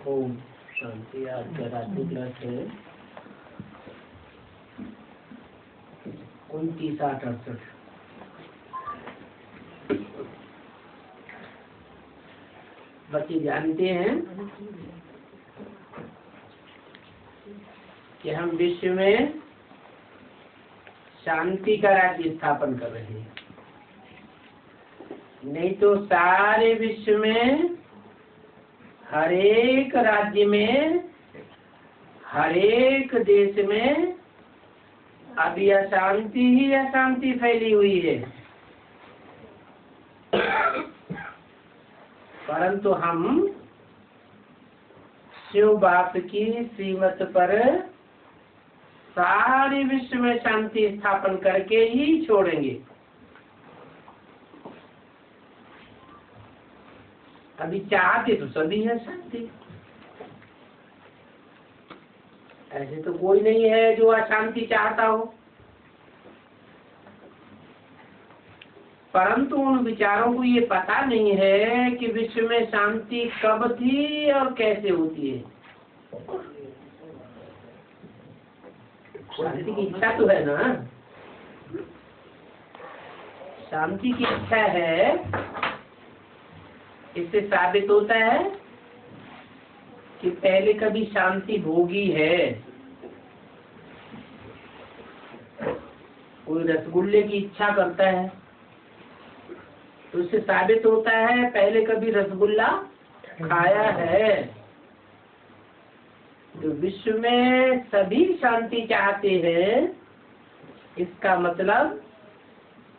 ओम शांति। आज का रात्रि क्लास है 29/8/68। बच्चे जानते हैं कि हम विश्व में शांति का राज्य स्थापन कर रहे हैं। नहीं तो सारे विश्व में हर एक राज्य में हर एक देश में अभी अशांति ही अशांति फैली हुई है। परंतु हम शिव बाप की श्रीमत पर सारे विश्व में शांति स्थापन करके ही छोड़ेंगे। अभी चाहते तो सभी है शांति, ऐसे तो कोई नहीं है जो अशांति चाहता हो। परंतु उन विचारों को ये पता नहीं है कि विश्व में शांति कब थी और कैसे होती है। शांति की इच्छा तो है ना, शांति की इच्छा है। इससे साबित होता है कि पहले कभी शांति भोगी है। कोई रसगुल्ले की इच्छा करता है तो इससे साबित होता है पहले कभी रसगुल्ला खाया है। तो विश्व में सभी शांति चाहते हैं, इसका मतलब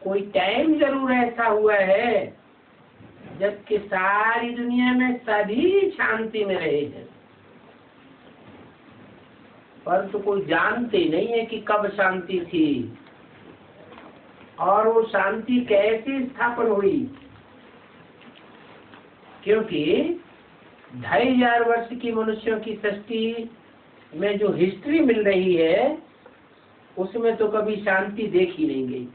कोई टाइम जरूर ऐसा हुआ है जबकि सारी दुनिया में सभी शांति में रहे हैं। पर तो कोई जानते नहीं है कि कब शांति थी और वो शांति कैसे स्थापन हुई। क्योंकि 2500 वर्ष की मनुष्यों की सृष्टि में जो हिस्ट्री मिल रही है उसमें तो कभी शांति देखी नहीं गई।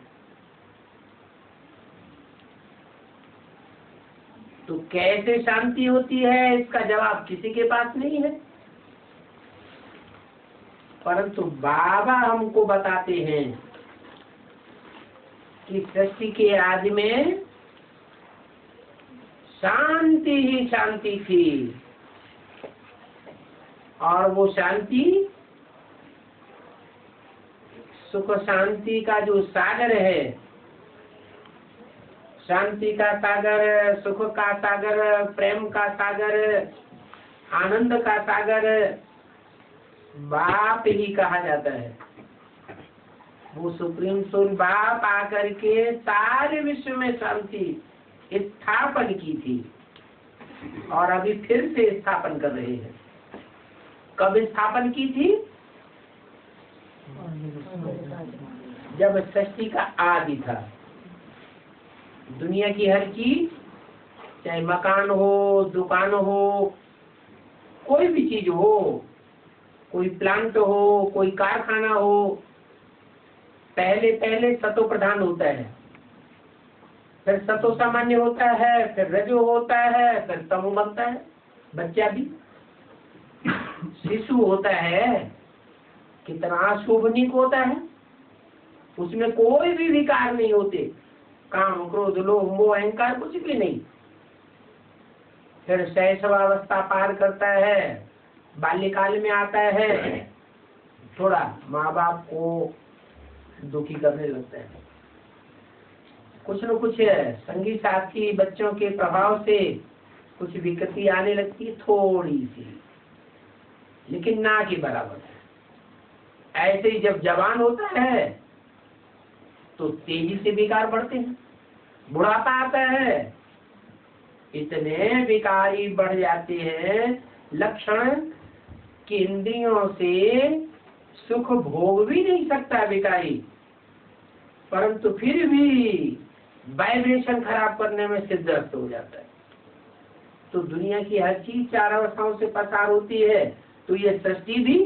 तो कैसे शांति होती है इसका जवाब किसी के पास नहीं है। परंतु बाबा हमको बताते हैं कि सृष्टि के आदि में शांति ही शांति थी और वो शांति सुख शांति का जो सागर है, शांति का सागर, सुख का सागर, प्रेम का सागर, आनंद का सागर बाप ही कहा जाता है। वो सुप्रीम सोल बाप आकर के सारे विश्व में शांति स्थापन की थी और अभी फिर से स्थापन कर रहे हैं। कब स्थापन की थी? जब सृष्टि का आदि था। दुनिया की हर चीज, चाहे मकान हो, दुकान हो, कोई भी चीज हो, कोई प्लांट हो, कोई कारखाना हो, पहले सतो प्रधान होता है, फिर सतो सामान्य होता है, फिर रजो होता है, फिर तमो बनता है। बच्चा भी शिशु होता है, कितना शोभनीक होता है, उसमें कोई भी विकार नहीं होते, काम क्रोध लोभ मोह अहंकार कुछ भी नहीं। फिर शैशवावस्था पार करता है, बाल्यकाल में आता है, थोड़ा माँ बाप को दुखी करने लगता है, कुछ न कुछ संगी साथी बच्चों के प्रभाव से कुछ विकृति आने लगती है, थोड़ी सी, लेकिन ना के बराबर है। ऐसे ही जब जवान होता है तो तेजी से विकार बढ़ते हैं, बुढ़ापा आता है, इतने विकारी बढ़ जाते हैं लक्षण कि इंद्रियों से सुख भोग भी नहीं सकता विकारी, परंतु फिर भी वाइब्रेशन खराब करने में सिद्धस्त हो जाता है। तो दुनिया की हर चीज 4 अवस्थाओं से पसार होती है, तो ये सृष्टि भी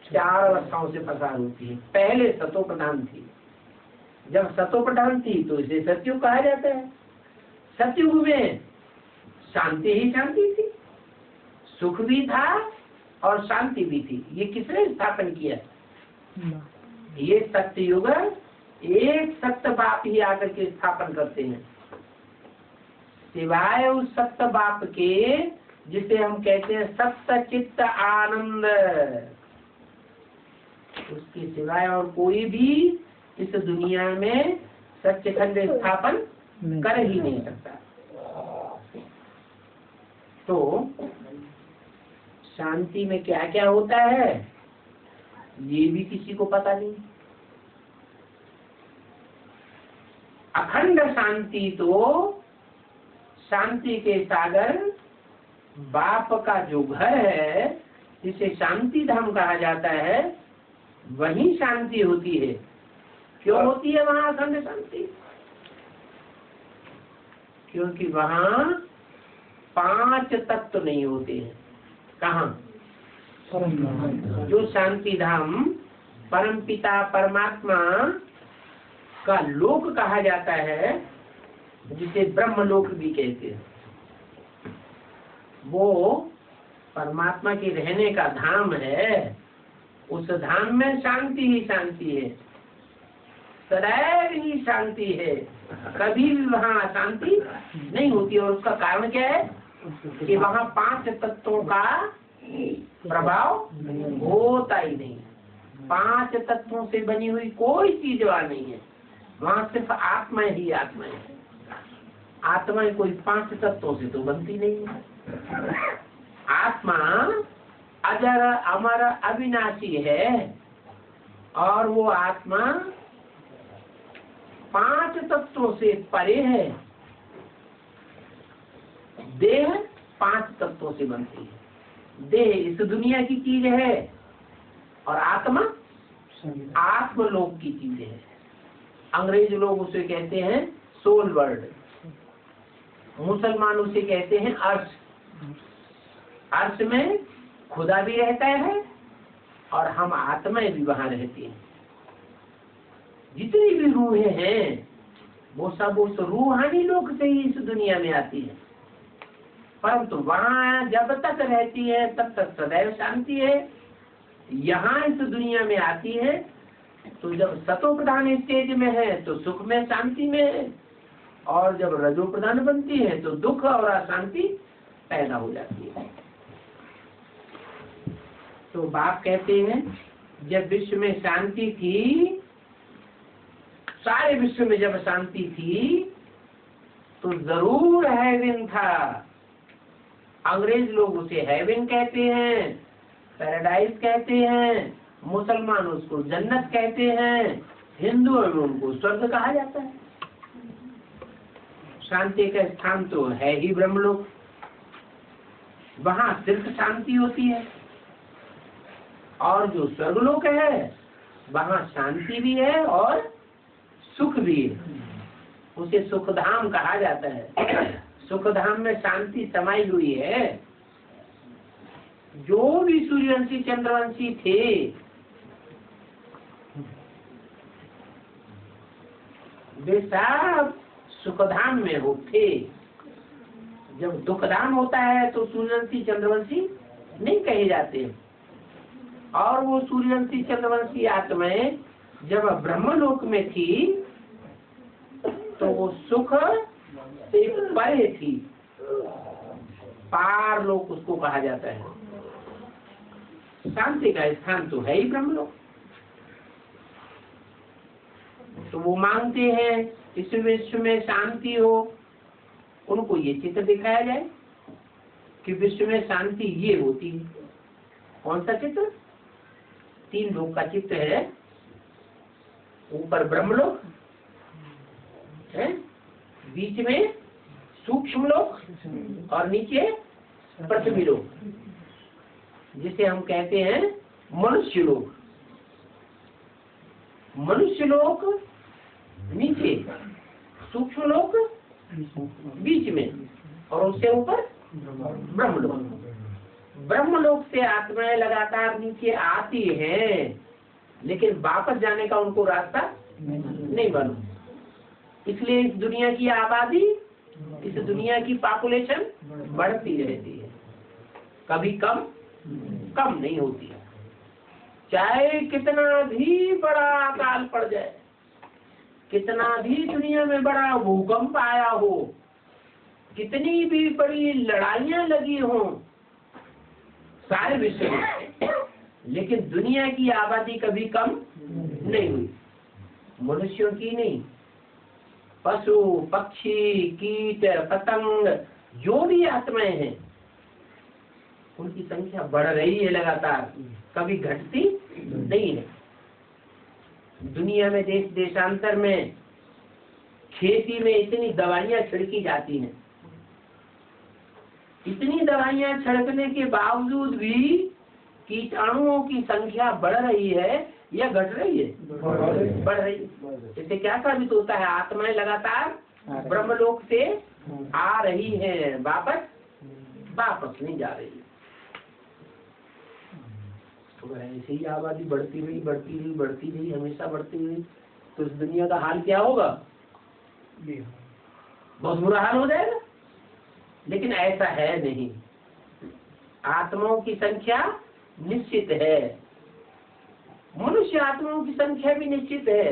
4 अवस्थाओं से पसार होती है। पहले सतो प्रधान थी, जब सतो प्रधान थी तो इसे सत्युग कहा जाता है। सत्युग में शांति ही शांति थी, सुख भी था और शांति भी थी। ये किसने स्थापन किया? ये सत्ययुग एक सत्य बाप ही आकर के स्थापन करते हैं, सिवाय उस सत्य बाप के जिसे हम कहते हैं सत्य चित्त आनंद, उसके सिवाय और कोई भी इस दुनिया में सच्चिखंड स्थापन कर ही नहीं सकता। तो शांति में क्या क्या होता है ये भी किसी को पता नहीं। अखंड शांति तो शांति के सागर बाप का जो घर है जिसे शांति धाम कहा जाता है, वही शांति होती है। क्यों होती है वहाँ अखंड शांति? क्योंकि वहाँ 5 तत्व नहीं होते हैं। कहाँ? जो शांति धाम परम पिता परमात्मा का लोक कहा जाता है, जिसे ब्रह्म लोक भी कहते हैं, वो परमात्मा के रहने का धाम है। उस धाम में शांति ही शांति है, सदैव ही शांति है, कभी भी वहाँ अशांति नहीं होती। और उसका कारण क्या है कि वहाँ 5 तत्वों का प्रभाव होता ही नहीं। 5 तत्वों से बनी हुई कोई चीज वहाँ नहीं है, वहाँ सिर्फ आत्मा ही आत्मा है। आत्मा कोई 5 तत्वों से तो बनती नहीं है। आत्मा अजर अमर अविनाशी है, और वो आत्मा 5 तत्वों से परे है। देह 5 तत्वों से बनती है। देह इस दुनिया की चीज है, और आत्मा आत्मलोक की चीज है। अंग्रेज लोग उसे कहते हैं सोल वर्ल्ड, मुसलमान उसे कहते हैं अर्श। अर्श में खुदा भी रहता है और हम आत्माएं भी वहां रहती हैं। जितनी भी रूहें हैं वो सब उस रूहानी लोक से ही इस दुनिया में आती है, परंतु वहां जब तक रहती है तब तक सदैव शांति है। यहाँ इस दुनिया में आती है तो जब सतो प्रधान स्टेज में है तो सुख में शांति में है, और जब रजो प्रधान बनती है तो दुख और अशांति पैदा हो जाती है। तो बाप कहते हैं जब विश्व में शांति थी, सारे विश्व में जब शांति थी तो जरूर हेवन था। अंग्रेज लोग उसे हेवन कहते हैं, पैराडाइज कहते हैं, मुसलमान उसको जन्नत कहते हैं, हिंदुओं में उनको स्वर्ग कहा जाता है। शांति का स्थान तो है ही ब्रह्मलोक, वहां सिर्फ शांति होती है। और जो स्वर्गलोक है वहां शांति भी है और सुख भी है, उसे सुखधाम कहा जाता है। सुखधाम में शांति समाई हुई है। जो भी सूर्यवंशी चंद्रवंशी थे वे सब सुखधाम में होते। जब दुखधाम होता है तो सूर्यवंशी चंद्रवंशी नहीं कहे जाते, और वो सूर्यवंशी चंद्रवंशी आत्माएं जब ब्रह्मलोक में थी तो वो सुख से परे थी, पार लोक उसको कहा जाता है। शांति का स्थान तो है ही ब्रह्मलोक। तो वो मांगते हैं इस विश्व में शांति हो, उनको ये चित्र दिखाया जाए कि विश्व में शांति ये होती है। कौन सा चित्र? 3 लोक का चित्र है। ऊपर ब्रह्मलोक है, बीच में सूक्ष्म लोक और नीचे पृथ्वी लोक, जिसे हम कहते हैं मनुष्य लोक। मनुष्य लोक नीचे, सूक्ष्म लोक बीच में, और उससे ऊपर ब्रह्मलोक। ब्रह्मलोक से आत्माएं लगातार नीचे आती हैं, लेकिन वापस जाने का उनको रास्ता नहीं बना। इसलिए इस दुनिया की आबादी, इस दुनिया की पॉपुलेशन बढ़ती रहती है। कभी कम कम नहीं होती है। चाहे कितना भी बड़ा अकाल पड़ जाए, कितना भी दुनिया में बड़ा भूकंप आया हो, कितनी भी बड़ी लड़ाइयां लगी हो सारे विश्व में, लेकिन दुनिया की आबादी कभी कम नहीं हुई। मनुष्यों की नहीं, पशु पक्षी कीट पतंग जो भी आत्माएं हैं उनकी संख्या बढ़ रही है लगातार, कभी घटती नहीं है। दुनिया में देश देशांतर में खेती में इतनी दवाइयां छिड़की जाती हैं, इतनी दवाइयां छिड़कने के बावजूद भी कीटाणुओं की संख्या बढ़ रही है या घट रही है? बढ़ रही है। इससे क्या साबित होता है? आत्माएं लगातार ब्रह्मलोक से आ रही हैं, वापस नहीं जा रही। तो ऐसे ही आबादी बढ़ती रही हमेशा बढ़ती रही, तो इस दुनिया का हाल क्या होगा? बहुत बुरा हाल हो जाएगा। लेकिन ऐसा है नहीं, आत्माओं की संख्या निश्चित है, मनुष्य आत्माओं की संख्या भी निश्चित है,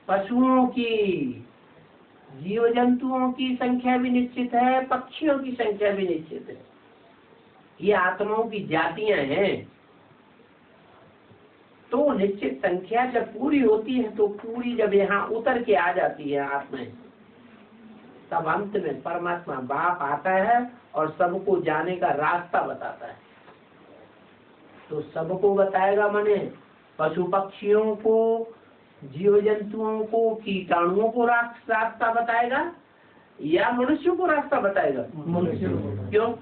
पशुओं की जीव जंतुओं की संख्या भी निश्चित है, पक्षियों की संख्या भी निश्चित है। ये आत्माओं की जातियां हैं। तो निश्चित संख्या जब पूरी होती है तो पूरी जब यहाँ उतर के आ जाती है आत्माएं, तब अंत में परमात्मा बाप आता है और सबको जाने का रास्ता बताता है। तो सबको बताएगा, माने पशु पक्षियों को, जीव जंतुओं को, कीटाणुओं को रास्ता बताएगा या मनुष्यों को रास्ता बताएगा? मनुष्य। क्यों?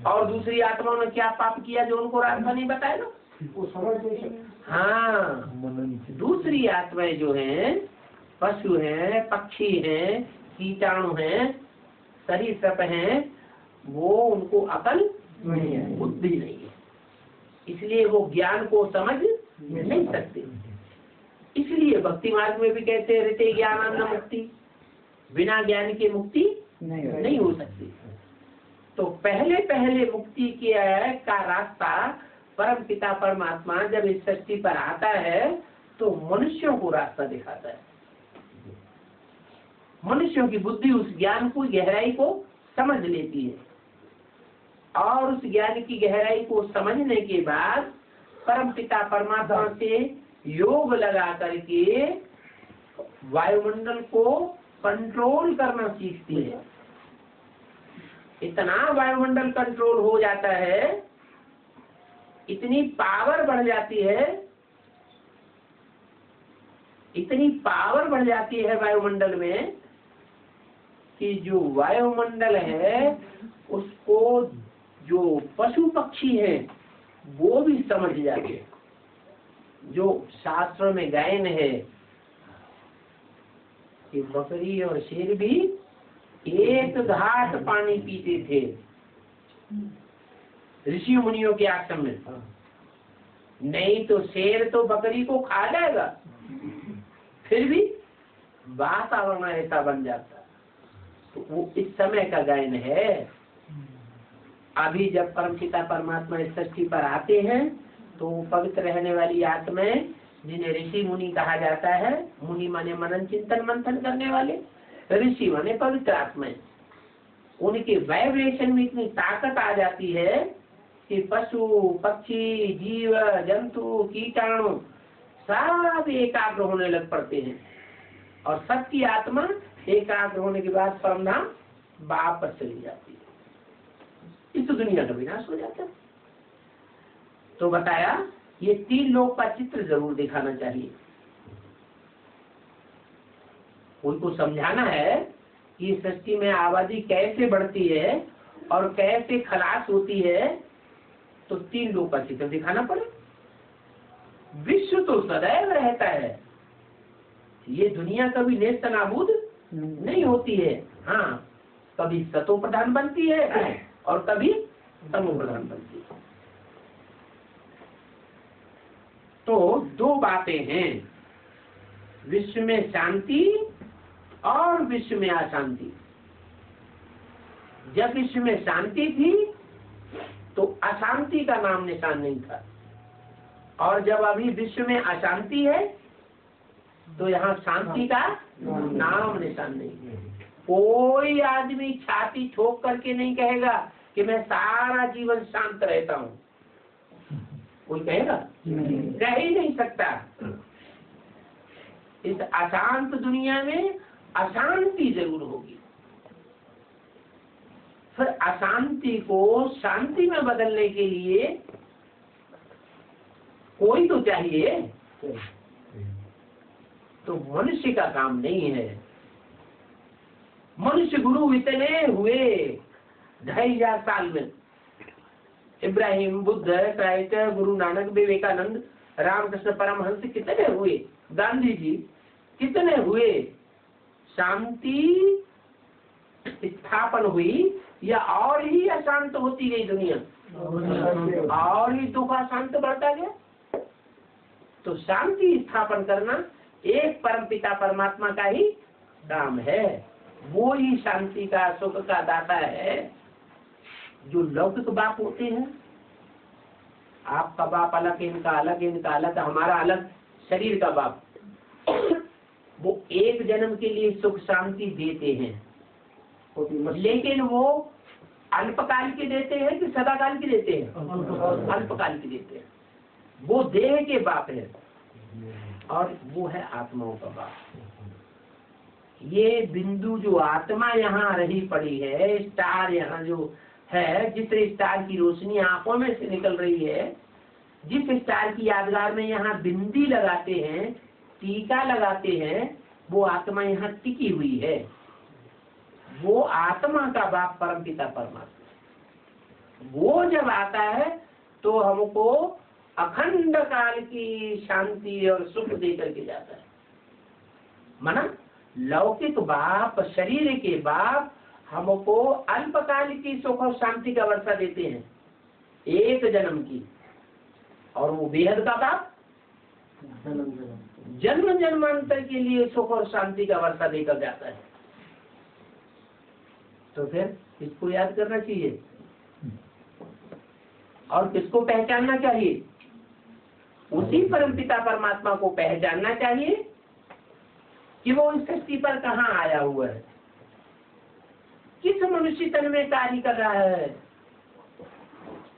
और दूसरी आत्माओं ने क्या पाप किया जो उनको रास्ता नहीं बताएगा? हाँ, दूसरी आत्माएं जो हैं, पशु हैं, पक्षी हैं, कीटाणु हैं, सरीसृप हैं, वो उनको अकल नहीं है, बुद्धि नहीं है, इसलिए वो ज्ञान को समझ नहीं सकते। इसलिए भक्ति मार्ग में भी कहते हैं ऋते ज्ञानान्न मुक्ति, बिना ज्ञान की मुक्ति नहीं हो सकती। तो पहले मुक्ति का रास्ता परम पिता परमात्मा जब इस सृष्टि पर आता है तो मनुष्यों को रास्ता दिखाता है। मनुष्यों की बुद्धि उस ज्ञान को, गहराई को समझ लेती है और उस ज्ञान की गहराई को समझने के बाद परम पिता परमात्मा से योग लगा करके वायुमंडल को कंट्रोल करना सीखती है। इतना वायुमंडल कंट्रोल हो जाता है, इतनी पावर बढ़ जाती है, इतनी पावर बढ़ जाती है वायुमंडल में कि जो वायुमंडल है उसको जो पशु पक्षी हैं वो भी समझ जाते हैं। जो शास्त्रों में गायन है कि बकरी और शेर भी एक घाट पानी पीते थे ऋषि मुनियों के आश्रम में, नहीं तो शेर तो बकरी को खा जाएगा, फिर भी वातावरण ऐसा बन जाता। तो वो इस समय का गायन है। अभी जब परमपिता परमात्मा इस सृष्टि पर आते हैं तो पवित्र रहने वाली आत्माएं, जिन्हें ऋषि मुनि कहा जाता है, मुनि माने मनन चिंतन मंथन करने वाले, ऋषि माने पवित्र आत्माएं, उनके वाइब्रेशन में इतनी ताकत आ जाती है कि पशु पक्षी जीव जंतु कीटाणु सब एकाग्र होने लग पड़ते हैं और सबकी आत्मा एकाग्र होने के बाद परमधाम वापस चली जाती है। इस दुनिया का विनाश हो जाता है। तो बताया ये 3 लोक का चित्र जरूर दिखाना चाहिए। उनको समझाना है कि सृष्टि में आबादी कैसे बढ़ती है और कैसे खलास होती है, तो 3 लोक का चित्र दिखाना पड़े। विश्व तो सदैव रहता है, ये दुनिया कभी नेस्त नाबूद नहीं होती है। हाँ, कभी सतो प्रधान बनती है और कभी तमो प्रधान बनती है। तो 2 बातें हैं, विश्व में शांति और विश्व में अशांति। जब इसमें शांति थी तो अशांति का नाम निशान नहीं था, और जब अभी विश्व में अशांति है तो यहाँ शांति का नाम निशान नहीं है। कोई आदमी छाती ठोक करके नहीं कहेगा कि मैं सारा जीवन शांत रहता हूँ, कोई कहेगा? कह ही नहीं सकता। इस अशांत दुनिया में अशांति जरूर होगी। फिर अशांति को शांति में बदलने के लिए कोई तो चाहिए, तो मनुष्य का काम नहीं है। मनुष्य गुरु इतने हुए 2500 साल में, इब्राहिम, बुद्ध, क्राइस्ट, गुरु नानक, विवेकानंद, रामकृष्ण परमहंस कितने हुए, गांधी जी कितने हुए। शांति स्थापन हुई या और ही अशांत होती गई दुनिया, और ही दुख अशांत बढ़ता गया। तो शांति स्थापन करना एक परमपिता परमात्मा का ही काम है। वो ही शांति का, सुख का दाता है। जो लौकिक बाप होते हैं, आपका बाप अलग, इनका अलग, इनका अलग, हमारा अलग, शरीर का बाप, वो एक जन्म के लिए सुख शांति देते हैं, लेकिन वो अल्पकाल की देते हैं कि सदाकाल की देते हैं? अल्पकाल की देते हैं। वो देह के बाप है और वो है आत्माओं का बाप। ये बिंदु जो आत्मा यहाँ रही पड़ी है, स्टार यहाँ जो है, जिस स्टार की रोशनी आंखों में से निकल रही है, जिस स्टार की यादगार में यहाँ बिंदी लगाते हैं, टीका लगाते हैं, वो आत्मा यहाँ टिकी हुई है। वो आत्मा का बाप परमपिता परमात्मा, वो जब आता है तो हमको अखंड काल की शांति और सुख दे करके जाता है। माना लौकिक बाप, शरीर के बाप हमको अल्पकाल की सुख और शांति का वर्षा देते हैं, एक जन्म की, और वो बेहद का बाप जन्म जन्मांतर के लिए सुख और शांति का वर्षा देकर जाता है। तो फिर इसको याद करना चाहिए और किसको पहचानना चाहिए? उसी परमपिता परमात्मा को पहचानना चाहिए कि वो इस सृष्टि पर कहाँ आया हुआ है, किस मनुष्य तन में कार्य कर रहा है।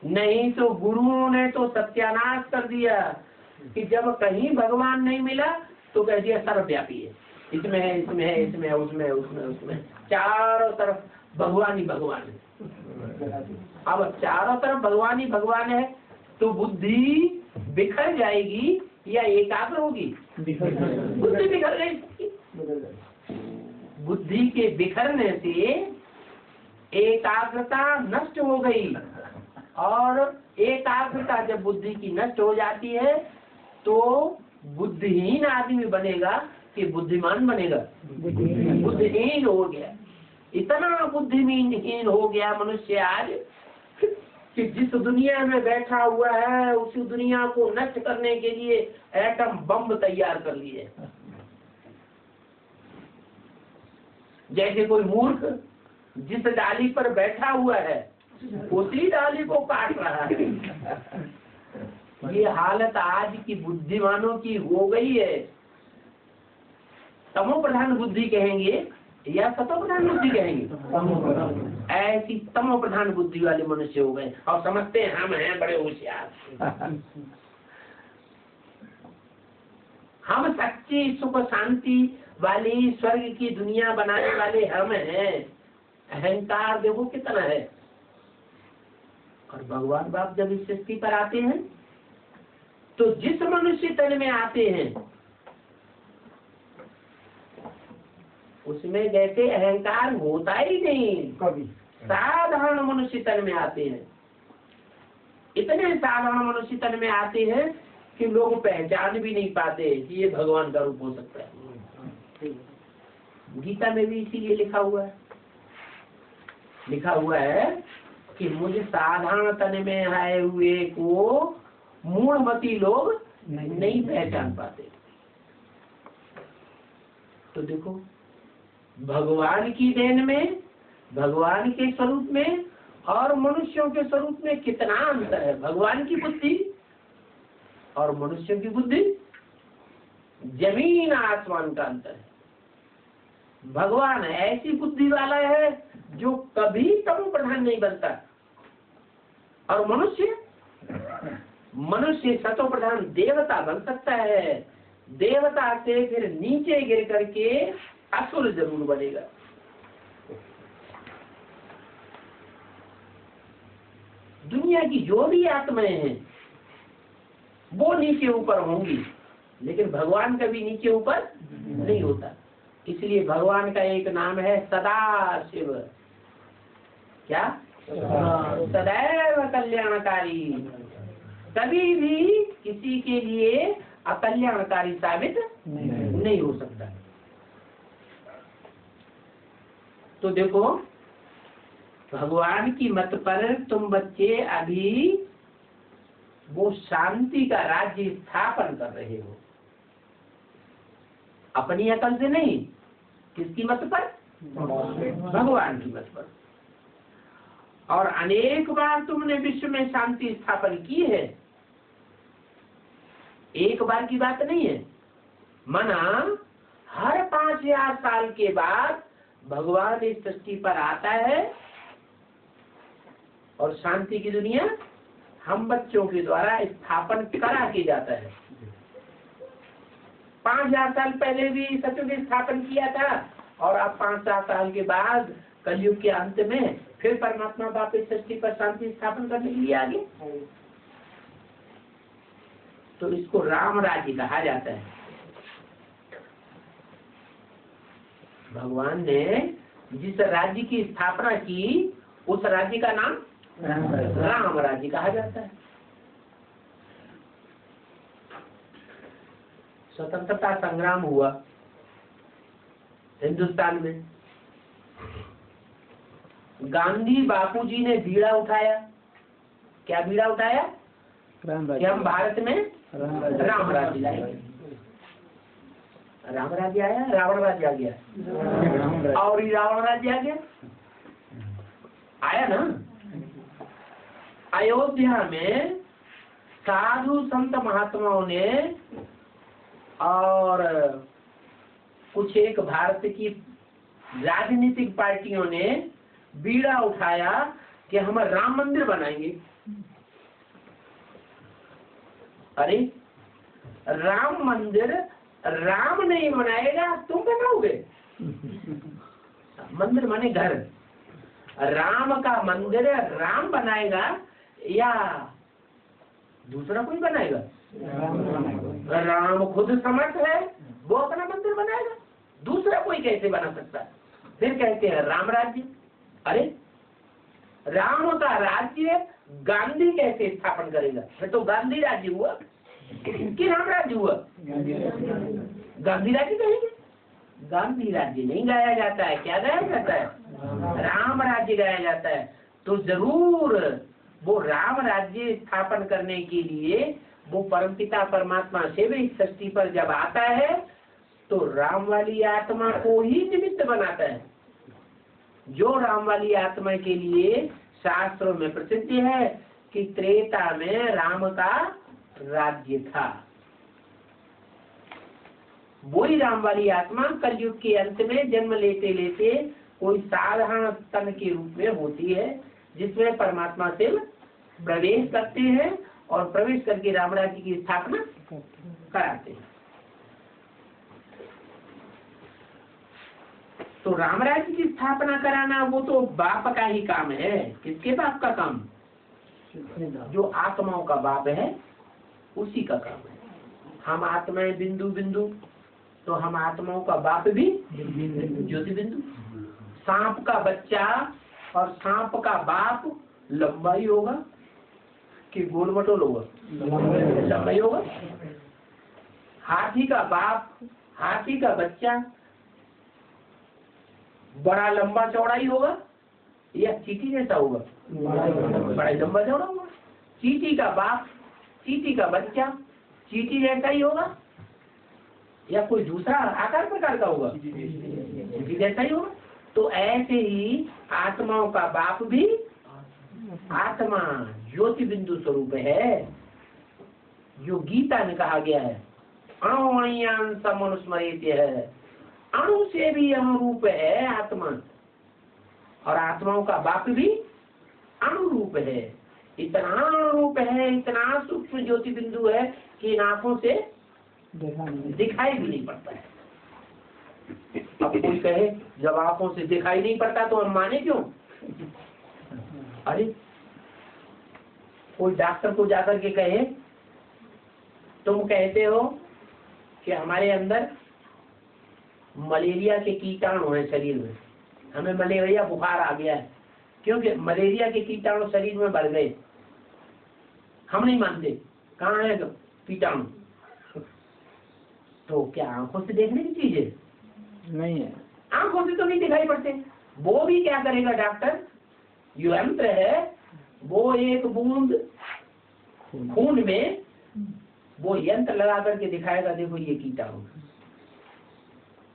नहीं तो गुरुओं ने तो सत्यानाश कर दिया कि जब कहीं भगवान नहीं मिला तो कह दिया सर्वव्यापी है, इसमें है, इसमें है, इसमें है, उसमें है, उसमें, उसमें, चारों तरफ भगवान ही भगवान है। अब चारों तरफ भगवान ही भगवान है तो बुद्धि बिखर जाएगी या एकाग्र होगी? बुद्धि बिखर गई। बुद्धि के बिखरने से एकाग्रता नष्ट हो गई, और एकाग्रता जब बुद्धि की नष्ट हो जाती है तो बुद्धिहीन आदमी बनेगा कि बुद्धिमान बनेगा? बुद्धिहीन हो गया। इतना बुद्धिहीन हो गया मनुष्य आज कि जिस दुनिया में बैठा हुआ है उसी दुनिया को नष्ट करने के लिए एटम बम तैयार कर लिए। जैसे कोई मूर्ख जिस डाली पर बैठा हुआ है उसी डाली को काट रहा है। ये हालत आज की बुद्धिमानों की हो गई है। तमो प्रधान बुद्धि कहेंगे या सतो प्रधान बुद्धि कहेंगे? ऐसी तमो प्रधान बुद्धि वाले मनुष्य हो गए और समझते हैं हम हैं बड़े होशियार, हम सच्ची सुख शांति वाली स्वर्ग की दुनिया बनाने वाले हम हैं। अहंकार देखो कितना है। और भगवान बाप जब इस सृष्टि पर आते हैं तो जिस मनुष्य तन में आते हैं उसमें जैसे अहंकार होता ही नहीं कभी। साधारण मनुष्य तन में आते हैं, इतने साधारण मनुष्य तन में आते हैं कि लोग पहचान भी नहीं पाते कि ये भगवान का रूप हो सकता है। गीता में भी इसीलिए लिखा हुआ है कि मुझे साधारण तन में आए हुए को मूढ़मती लोग नहीं पहचान पाते। तो देखो भगवान की देन में भगवान के स्वरूप में और मनुष्यों के स्वरूप में कितना अंतर है। भगवान की बुद्धि और मनुष्यों की बुद्धि जमीन आसमान का अंतर है। भगवान ऐसी बुद्धि वाला है जो कभी तमो प्रधान नहीं बनता, और मनुष्य सतो प्रधान देवता बन सकता है। देवता से फिर नीचे गिर करके असुर जरूर बनेगा। दुनिया की जो भी आत्माएं हैं वो नीचे ऊपर होंगी, लेकिन भगवान कभी नीचे ऊपर नहीं होता। इसलिए भगवान का एक नाम है सदाशिव। क्या? सदैव कल्याणकारी। कभी भी किसी के लिए अकल्याणकारी साबित नहीं हो सकता। तो देखो, भगवान की मत पर तुम बच्चे अभी वो शांति का राज्य स्थापन कर रहे हो, अपनी अकल से नहीं। किसकी मत पर? भगवान की मत पर। और अनेक बार तुमने विश्व में शांति स्थापन की है, एक बार की बात नहीं है। मना हर 5000 साल के बाद भगवान इस सृष्टि पर आता है और शांति की दुनिया हम बच्चों के द्वारा स्थापन करा के जाता है। 5000 साल पहले भी सत्युग स्थापन किया था, और अब 5000 साल के बाद कलयुग के अंत में फिर परमात्मा वापस सृष्टि पर शांति स्थापन करने के लिए आ गए। तो इसको राम राज्य कहा जाता है। भगवान ने जिस राज्य की स्थापना की उस राज्य का नाम राम राज्य कहा जाता है। स्वतंत्रता संग्राम हुआ हिंदुस्तान में। गांधी बापूजी ने बीड़ा उठाया। क्या बीड़ा उठाया? कि हम भारत में राम राज्य लाएंगे। राम राज्य आया, रावण राज्य आ गया। और ये रावण राज्य आ गया, आया ना। अयोध्या में साधु संत महात्माओं ने और कुछ एक भारत की राजनीतिक पार्टियों ने बीड़ा उठाया कि हम राम मंदिर बनाएंगे। अरे राम मंदिर राम नहीं बनाएगा, तुम बनाओगे। मंदिर माने घर। राम का मंदिर राम बनाएगा या दूसरा कोई बनाएगा? राम खुद समर्थ है, वो अपना मंदिर बनाएगा, दूसरा कोई कैसे बना सकता है? फिर कहते हैं राम राज्य। अरे राम का राज्य गांधी कैसे स्थापन करेगा? फिर तो गांधी राज्य हुआ कि राम राज्य हुआ? गांधी राज्य कहेंगे। गांधी राज्य नहीं गाया जाता है। क्या गाया जाता है? राम राज्य गाया जाता है। तो जरूर वो राम राज्य स्थापन करने के लिए वो परमपिता परमात्मा से भी इस सृष्टि पर जब आता है तो राम वाली आत्मा को ही निमित्त बनाता है। जो राम वाली आत्मा के लिए शास्त्रों में प्रसिद्ध है कि त्रेता में राम का राज्य था, वही राम वाली आत्मा कलयुग के अंत में जन्म लेते लेते कोई साधारण तन के रूप में होती है, जिसमें परमात्मा से प्रवेश करते हैं और प्रवेश करके राम राज्य की स्थापना कराते हैं। तो राम राज्य की स्थापना कराना वो तो बाप का ही काम है। किसके बाप का काम? जो आत्माओं का बाप है उसी का काम है। हम आत्माएं बिंदु बिंदु, तो हम आत्माओं का बाप भी ज्योति बिंदु। सांप का बच्चा और सांप का बाप लंबा ही होगा कि गोल मटोल होगा? लंबा ही होगा। हाथी का बाप, हाथी का बच्चा बड़ा लंबा चौड़ा ही होगा या चींटी जैसा होगा? बड़ा लंबा चौड़ा होगा। चींटी का बाप, चींटी का बच्चा चींटी जैसा ही होगा या कोई दूसरा आकार प्रकार का होगा? चींटी जैसा ही होगा। तो ऐसे ही आत्माओं का बाप भी आत्मा ज्योति बिंदु स्वरूप है, जो गीता में कहा गया है अणुअणियान समनुस्मरेत्य है। अणु से भी अनुरूप है आत्मा, और आत्माओं का बाप भी अनुरूप है। इतना अनुरूप है, इतना सूक्ष्म ज्योति बिंदु है कि इन आंखों से दिखाई भी नहीं पड़ता है। अब कोई कहे जब आंखों से दिखाई नहीं पड़ता तो हम माने क्यों? अरे कोई डॉक्टर को जाकर के कहे तुम कहते हो कि हमारे अंदर मलेरिया के कीटाणु है शरीर में, हमें मलेरिया बुखार आ गया है क्योंकि मलेरिया के कीटाणु शरीर में बढ़ गए। हम नहीं मानते, कहाँ है कीटाणु? तो क्या आंखों से देखने की चीज है? नहीं है, आंखों से तो नहीं दिखाई पड़ते। वो भी क्या करेगा डॉक्टर? यंत्र है, वो एक बूंद खून में वो यंत्र लगा करके दिखाएगा, देखो ये कीटाणु।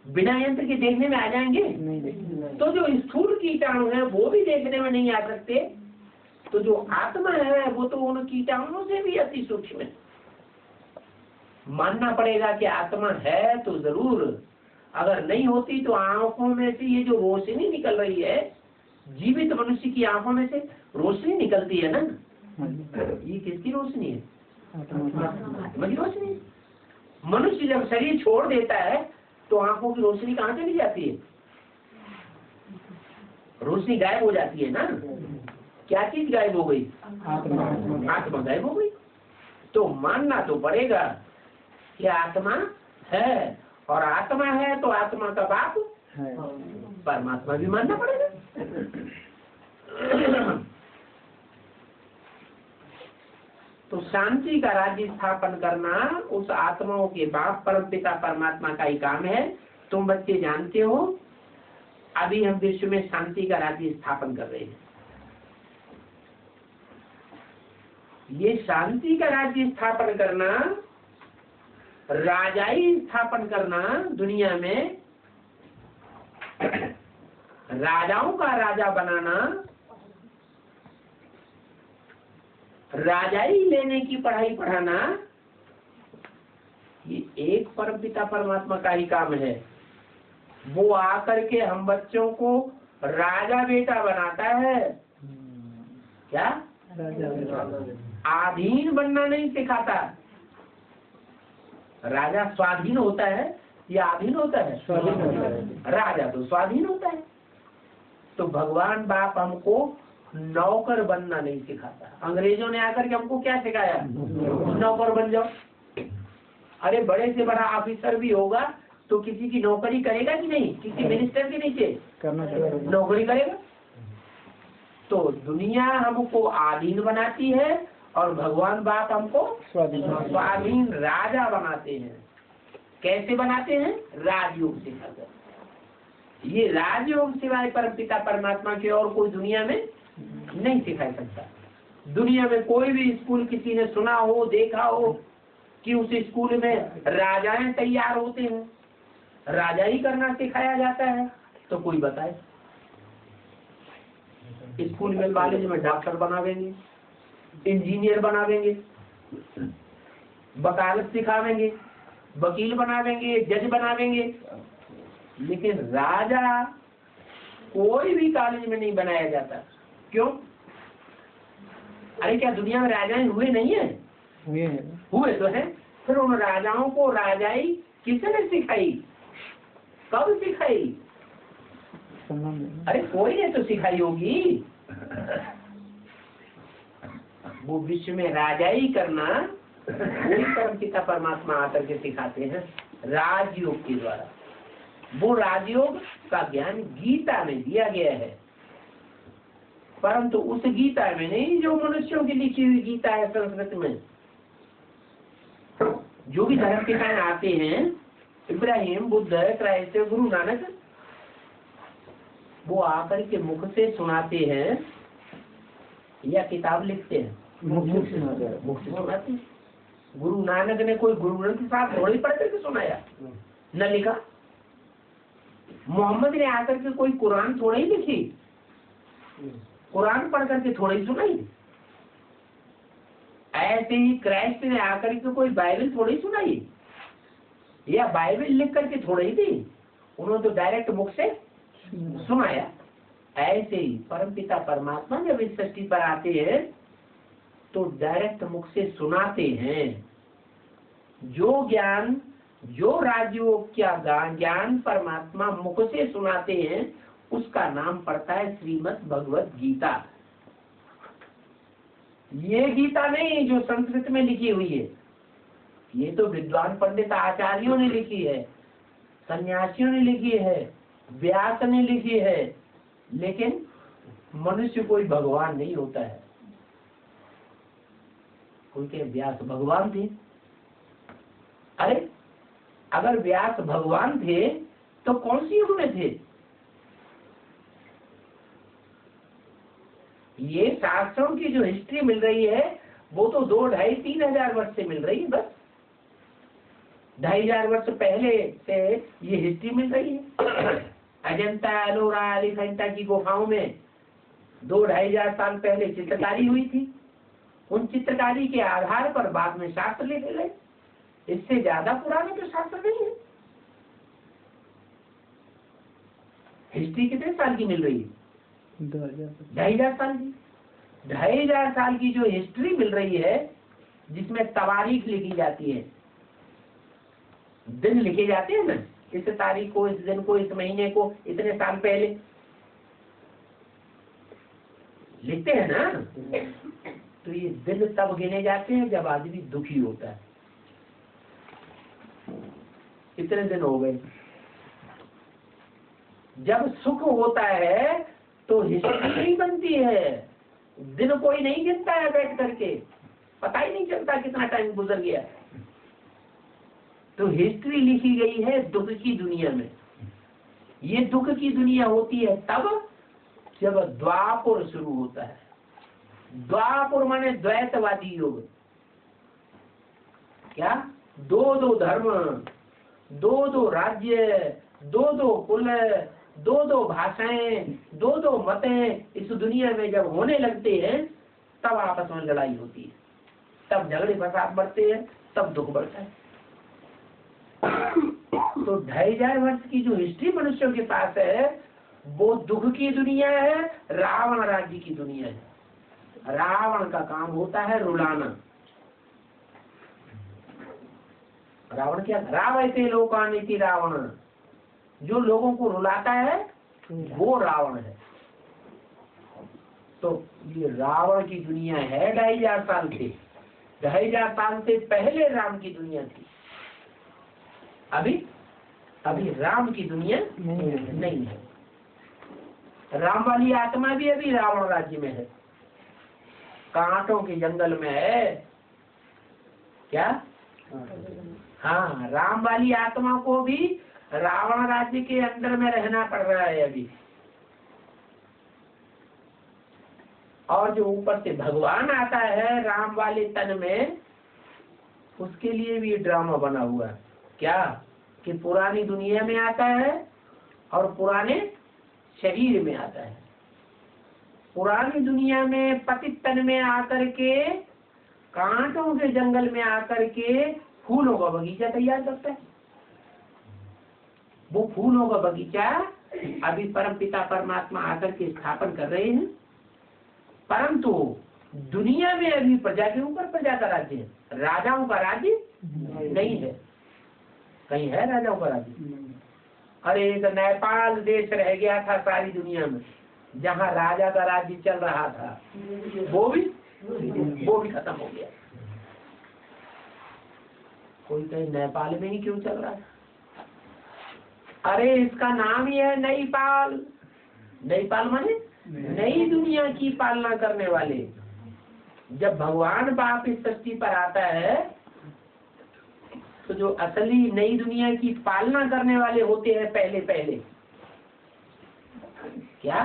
बिना यंत्र के देखने में आ जाएंगे? नहीं। तो जो स्थूल कीटाणु है वो भी देखने में नहीं आ सकते, तो जो आत्मा है वो तो उन कीटाणुओं से भी अति सूक्ष्म है। मानना पड़ेगा कि आत्मा है तो जरूर, अगर नहीं होती तो आंखों में से ये जो रोशनी निकल रही है, जीवित मनुष्य की आंखों में से रोशनी निकलती है ना, ये किसकी रोशनी है? आत्मा की रोशनी। मनुष्य जब शरीर छोड़ देता है तो आंखों की रोशनी कहाँ चली जाती है? रोशनी गायब हो जाती है ना। क्या चीज गायब हो गई? आत्मा गायब हो गई। तो मानना तो पड़ेगा कि आत्मा है, और आत्मा है तो आत्मा का बाप परमात्मा भी मानना पड़ेगा। तो शांति का राज्य स्थापन करना उस आत्माओं के बाप परमपिता परमात्मा का ही काम है। तुम बच्चे जानते हो अभी हम विश्व में शांति का राज्य स्थापन कर रहे हैं। ये शांति का राज्य स्थापन करना, राजाई स्थापन करना, दुनिया में राजाओं का राजा बनाना, राजाई लेने की पढ़ाई पढ़ाना, ये एक परमपिता परमात्मा का ही काम है। वो आकर के हम बच्चों को राजा बेटा बनाता है। क्या? आधीन बनना नहीं सिखाता। राजा स्वाधीन होता है या आधीन होता है? स्वाधीन होता है। राजा तो स्वाधीन होता है। तो भगवान बाप हमको नौकर बनना नहीं सिखाता। अंग्रेजों ने आकर के हमको क्या सिखाया? नौकर बन जाओ। अरे बड़े से बड़ा ऑफिसर भी होगा तो किसी की नौकरी करेगा कि नहीं? किसी मिनिस्टर के नीचे करना चाहिए, नौकरी करेगा। तो दुनिया हमको आधीन बनाती है और भगवान बाप हमको स्वाधीन राजा बनाते हैं। कैसे बनाते हैं? राजयोग सिखाकर। ये राजयोग सिवाय परमपिता परमात्मा के और कोई दुनिया में नहीं सिखा सकता। दुनिया में कोई भी स्कूल किसी ने सुना हो, देखा हो कि उस स्कूल में राजाएं तैयार होते हैं, राजाई करना सिखाया जाता है? तो कोई बताए। स्कूल में, कॉलेज में डॉक्टर बनावेंगे, इंजीनियर बनावेंगे, वकालत सिखावेंगे, वकील बनावेंगे, जज बनावेंगे, लेकिन राजा कोई भी कॉलेज में नहीं बनाया जाता। क्यों? अरे क्या दुनिया में राजाएं हुए नहीं है? हुए तो है। फिर उन राजाओं को राजाई किसने सिखाई? कब सिखाई? अरे कोई ने तो सिखाई होगी। वो विश्व में राजाई करना वही परमपिता परमात्मा आकर के सिखाते हैं राजयोग के द्वारा। वो राजयोग का ज्ञान गीता में दिया गया है, परंतु उस गीता में नहीं जो मनुष्यों की लिखी हुई गीता है संस्कृत में। जो भी धर्म पिताएं आते हैं, इब्राहिम, बुद्ध, क्राइस्ट, गुरु नानक, वो आकर के मुख से सुनाते हैं या किताब लिखते हैं? मुख से सुनाते हैं। गुरु नानक ने कोई गुरु ग्रंथ साहब थोड़ी पढ़ करके सुनाया, न लिखा। मोहम्मद ने आकर के कोई कुरान थोड़ा ही लिखी, कुरान पढ़ करके थोड़ा ही सुनाई। ऐसे ही क्राइस्ट ने आकर के कोई बाइबल थोड़ी सुनाई, या बाइबल लिख करके थोड़ी ही दी, उन्होंने तो डायरेक्ट मुख से सुनाया। ऐसे ही परमपिता परमात्मा जब इस सृष्टि पर आते हैं तो डायरेक्ट मुख से सुनाते हैं। जो ज्ञान, जो राजयोग क्या ज्ञान परमात्मा मुख से सुनाते हैं, उसका नाम पड़ता है श्रीमद् भगवत गीता। ये गीता नहीं जो संस्कृत में लिखी हुई है, ये तो विद्वान पंडित आचार्यों ने लिखी है, सन्यासियों ने लिखी है, व्यास ने लिखी है। लेकिन मनुष्य कोई भगवान नहीं होता है। कोई के व्यास भगवान थे? अरे अगर व्यास भगवान थे तो कौन सी युग में थे? ये शास्त्रों की जो हिस्ट्री मिल रही है वो तो 2, 2.5, 3 हजार वर्ष से मिल रही है। बस 2,500 वर्ष पहले से ये हिस्ट्री मिल रही है। अजंता, एलोरा, एलिफेंटा की गुफाओं में 2, 2,500 साल पहले चित्रकारी हुई थी। उन चित्रकारी के आधार पर बाद में शास्त्र लिखे गए। इससे ज्यादा पुराने तो शास्त्र नहीं है। हिस्ट्री कितने साल की मिल रही है? 2,500 साल की। 2,500 साल की जो हिस्ट्री मिल रही है, जिसमें तवारीख लिखी जाती है, दिन लिखे जाते हैं ना, इस तारीख को, इस दिन को, इस महीने को, इतने साल पहले लिखते हैं ना। तो ये दिन तब गिने जाते हैं जब आदमी दुखी होता है। कितने दिन हो गए? जब सुख होता है तो हिस्ट्री नहीं बनती है। दिन कोई नहीं गिनता है बैठ करके, पता ही नहीं चलता कितना टाइम गुजर गया। तो हिस्ट्री लिखी गई है दुख की दुनिया में। ये दुख की दुनिया होती है तब जब द्वापर शुरू होता है। द्वापर माने द्वैतवादी युग। क्या? 2 धर्म, 2 राज्य, 2 कुल, 2 भाषाएं, 2 मतें इस दुनिया में जब होने लगते हैं तब आपस में लड़ाई होती है, तब झगड़े फसाद बढ़ते हैं, तब दुख बढ़ता है। तो 2,500 वर्ष की जो हिस्ट्री मनुष्यों के पास है वो दुख की दुनिया है, रावण राज्य की दुनिया है। रावण का काम होता है रुलाना। रावण क्या? रावयते लोकानिति रावण, जो लोगों को रुलाता है वो रावण है। तो ये रावण की दुनिया है 2,500 साल से। 2,500 साल से पहले राम की दुनिया थी। अभी राम की दुनिया नहीं है। राम वाली आत्मा भी अभी रावण राज्य में है, कांटों के जंगल में है। क्या? हाँ, राम वाली आत्मा को भी रावण राज्य के अंदर में रहना पड़ रहा है अभी। और जो ऊपर से भगवान आता है राम वाले तन में, उसके लिए भी ड्रामा बना हुआ है। क्या? कि पुरानी दुनिया में आता है और पुराने शरीर में आता है। पुरानी दुनिया में पतित तन में आकर के, कांटों के जंगल में आकर के फूलों का बगीचा तैयार करता है। वो फूलों का बगीचा अभी परमपिता परमात्मा आकर के स्थापन कर रहे हैं। परंतु दुनिया में अभी प्रजा के ऊपर प्रजा का राज्य है, राजाओं का राज्य नहीं है। कहीं है राजाओं का राज्य? अरे एक नेपाल देश रह गया था सारी दुनिया में जहाँ राजा का राज्य चल रहा था, वो भी खत्म हो गया। कोई कहीं नेपाल में ही क्यों चल रहा है? अरे इसका नाम ही है नईपाल। नईपाल माने नई दुनिया की पालना करने वाले। जब भगवान बाप इस सृष्टि पर आता है तो जो असली नई दुनिया की पालना करने वाले होते हैं पहले क्या,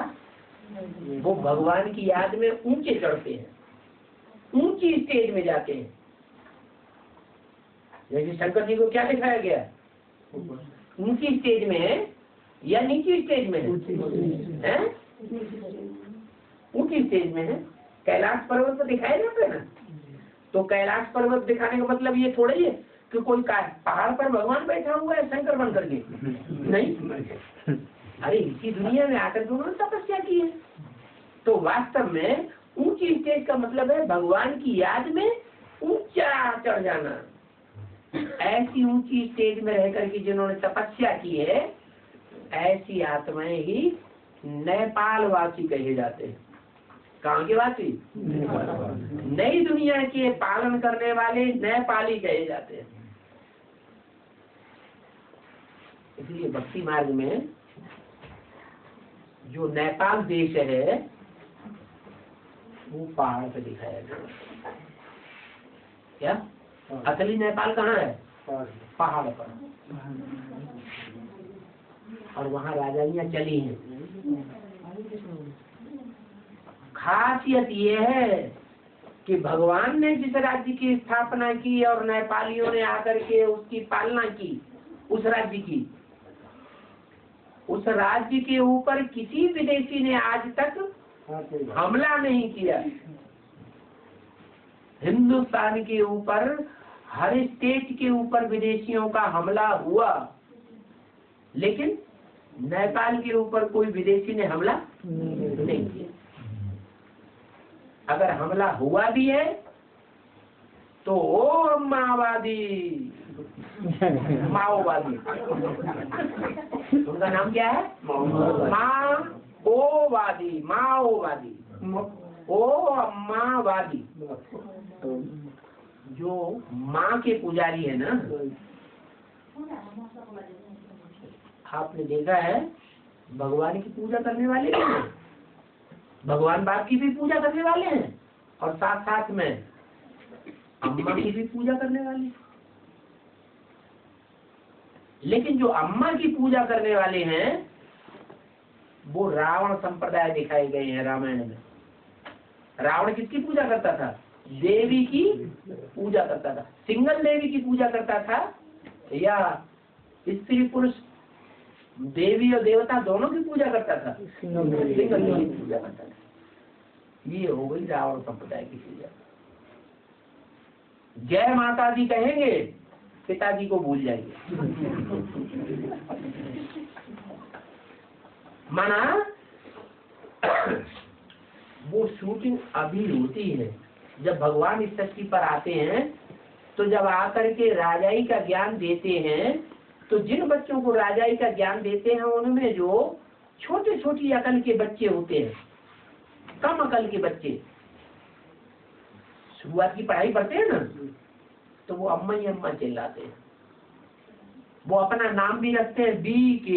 वो भगवान की याद में ऊंचे चढ़ते हैं, ऊंची स्टेज में जाते हैं। जैसे शंकर जी को क्या दिखाया गया, ऊंची स्टेज में या नीची स्टेज में है? ऊंची स्टेज में है। कैलाश पर्वत तो दिखाई देते हैं ना, तो कैलाश पर्वत दिखाने का मतलब ये थोड़ा ही है कि कोई पहाड़ पर भगवान बैठा हुआ है शंकर बन करके, नहीं। अरे इसी दुनिया में आकर के उन्होंने तपस्या की है। तो वास्तव में ऊंची स्टेज का मतलब है भगवान की याद में ऊंचा चढ़ जाना। ऐसी ऊंची स्टेज में रह करके जिन्होंने तपस्या की है, ऐसी आत्माएं ही नेपाल वासी कहे जाते हैं। कहाँ के वासी? नई दुनिया के पालन करने वाले नेपाली कहे जाते हैं। इसलिए भक्ति मार्ग में जो नेपाल देश है वो पहाड़ पे दिखाया गया। क्या असली नेपाल कहाँ है? पहाड़ पर। और वहाँ राजाइयाँ चली हैं। खासियत ये है कि भगवान ने जिस राज्य की स्थापना की और नेपालियों ने आकर के उसकी पालना की, उस राज्य की, उस राज्य के ऊपर किसी विदेशी ने आज तक हमला नहीं किया। हिंदुस्तान के ऊपर हर स्टेट के ऊपर विदेशियों का हमला हुआ, लेकिन नेपाल के ऊपर कोई विदेशी ने हमला नहीं किया। अगर हमला हुआ भी है तो माओवादी उनका नाम क्या है? माओवादी। माओवादी जो माँ के पुजारी है ना, आपने देखा है भगवान की पूजा करने वाले हैं, भगवान बाप की भी पूजा करने वाले हैं, और साथ साथ में अम्मा की भी पूजा करने वाले। लेकिन जो अम्मा की पूजा करने वाले हैं वो रावण संप्रदाय दिखाए गए हैं रामायण में। रावण किसकी पूजा करता था? देवी की पूजा करता था। सिंगल देवी की पूजा करता था या स्त्री पुरुष देवी और देवता दोनों की पूजा करता था? सिंगल देवी की पूजा करता था। ये हो गई रावण संप्रदाय की पूजा। जय माता दी कहेंगे, पिताजी को भूल जाएंगे। माना वो शूटिंग अभी होती है। जब भगवान इस धरती पर आते हैं तो जब आकर के राजाई का ज्ञान देते हैं, तो जिन बच्चों को राजाई का ज्ञान देते हैं उनमें जो छोटे छोटी अकल के बच्चे होते हैं, कम अकल के बच्चे, शुरुआत की पढ़ाई पढ़ते हैं ना, तो वो अम्मा ही अम्मा चिल्लाते हैं। वो अपना नाम भी रखते हैं BK,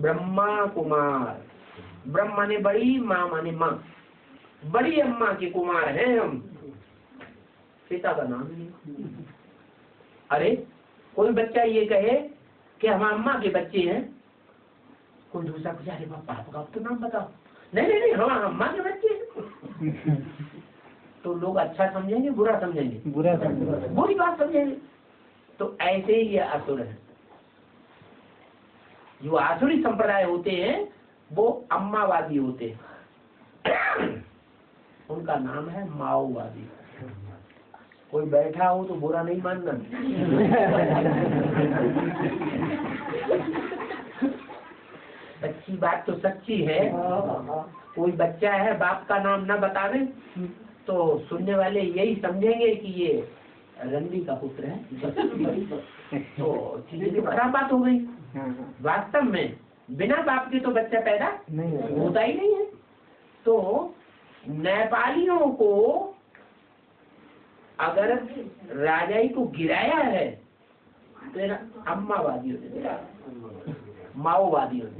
ब्रह्मा कुमार। ब्रह्म माने बड़ी, माँ माने माँ, बड़ी अम्मा के कुमार हैं हम, पिता का नाम नहीं। अरे कोई बच्चा ये कहे कि हम अम्मा के बच्चे हैं, कोई दूसरा पूछा अरे पापा का तो नाम बताओ, नहीं नहीं हम अम्मा के बच्चे हैं। तो लोग अच्छा समझेंगे बुरा समझेंगे? बुरी बात समझेंगे। तो ऐसे ही ये असुर है। जो आसुरी संप्रदाय होते हैं वो अम्मावादी होते हैं। उनका नाम है माओवादी। कोई बैठा हो तो बुरा नहीं मानना। सच्ची बात तो सच्ची है। कोई बच्चा है बाप का नाम न बतावे तो सुनने वाले यही समझेंगे कि ये रंडी का पुत्र है। तो चीजें खराब बात हो गई। वास्तव में बिना बाप के तो बच्चा पैदा होता ही नहीं है। तो नेपालियों को अगर राजाई को गिराया है तो अम्मावादियों ने, माओवादियों ने।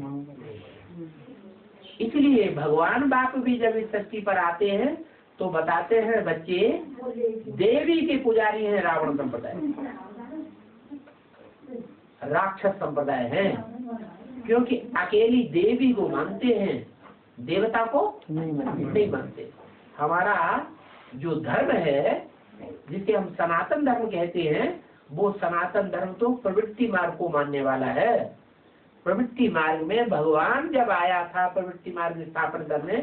इसलिए भगवान बाप भी जब इस धरती पर आते हैं तो बताते हैं बच्चे देवी के पुजारी हैं, रावण संप्रदाय, राक्षस संप्रदाय है, क्योंकि अकेली देवी को मानते हैं, देवता को नहीं मानते। हमारा जो धर्म है जिसे हम सनातन धर्म कहते हैं, वो सनातन धर्म तो प्रवृत्ति मार्ग को मानने वाला है। प्रवृत्ति मार्ग में भगवान जब आया था प्रवृत्ति मार्ग स्थापन करने,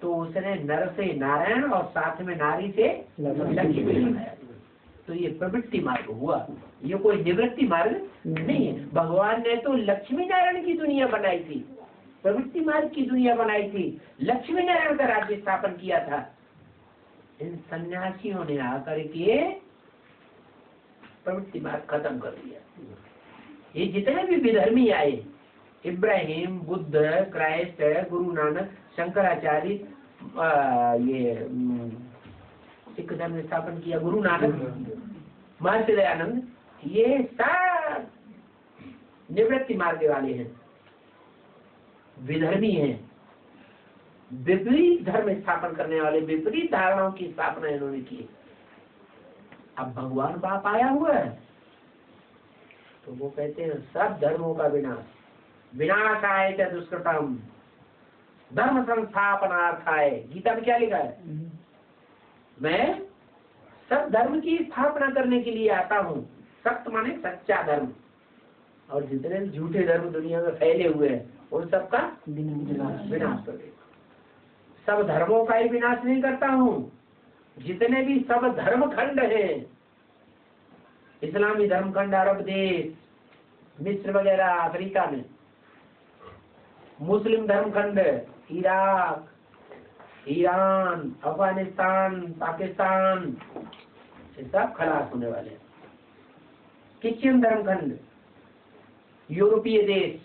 तो उसने नर से नारायण और साथ में नारी से लक्ष्मी बनाया। तो ये प्रवृत्ति मार्ग हुआ, ये कोई निवृत्ति मार्ग नहीं है। भगवान ने तो लक्ष्मी नारायण की दुनिया बनाई थी, प्रवृत्ति मार्ग की दुनिया बनाई थी, लक्ष्मी नारायण का राज्य स्थापन किया था। इन सन्यासियों ने आकर के प्रवृत्ति मार्ग खत्म कर दिया। ये जितने भी विधर्मी आए, इब्राहिम, बुद्ध, क्राइस्ट, गुरु नानक, शंकराचार्य, ये सिख धर्म ने स्थापन किया गुरु नानक, महर्षि दयानंद, ये सब निवृत्ति मार्ग वाले हैं, विधर्मी हैं, विपरीत धर्म स्थापन करने वाले, विपरीत धारणाओं की स्थापना इन्होंने की। अब भगवान बाप आया हुआ है, तो वो कहते हैं सब धर्मों का विनाश, विनाशाय च दुष्कृतम धर्म संस्थापनार्थाय। गीता में क्या लिखा है? मैं सब धर्म की स्थापना करने के लिए आता हूँ। सत्य माने सच्चा धर्म, और जितने भी झूठे धर्म दुनिया में फैले हुए हैं उन सबका विनाश कर देगा। सब धर्मों का ही विनाश नहीं करता हूँ, जितने भी सब धर्म खंड है, इस्लामी धर्म खंड, अरब देश, मिस्र वगैरह, अफ्रीका में मुस्लिम धर्म खंड, इराक, ईरान, अफगानिस्तान, पाकिस्तान, ये सब खलास होने वाले हैं। क्रिश्चियन धर्म खंड, यूरोपीय देश,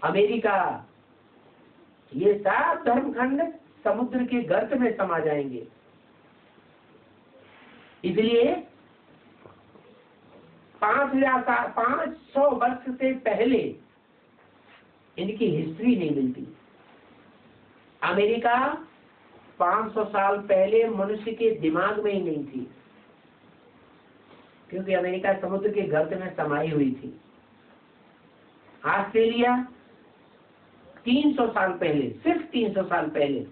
अमेरिका, ये सब धर्म खंड समुद्र के गर्त में समा जाएंगे। इसलिए 500 वर्ष से पहले इनकी हिस्ट्री नहीं मिलती। अमेरिका 500 साल पहले मनुष्य के दिमाग में ही नहीं थी, क्योंकि अमेरिका समुद्र के गर्त में समाई हुई थी। ऑस्ट्रेलिया 300 साल पहले, सिर्फ 300 साल पहले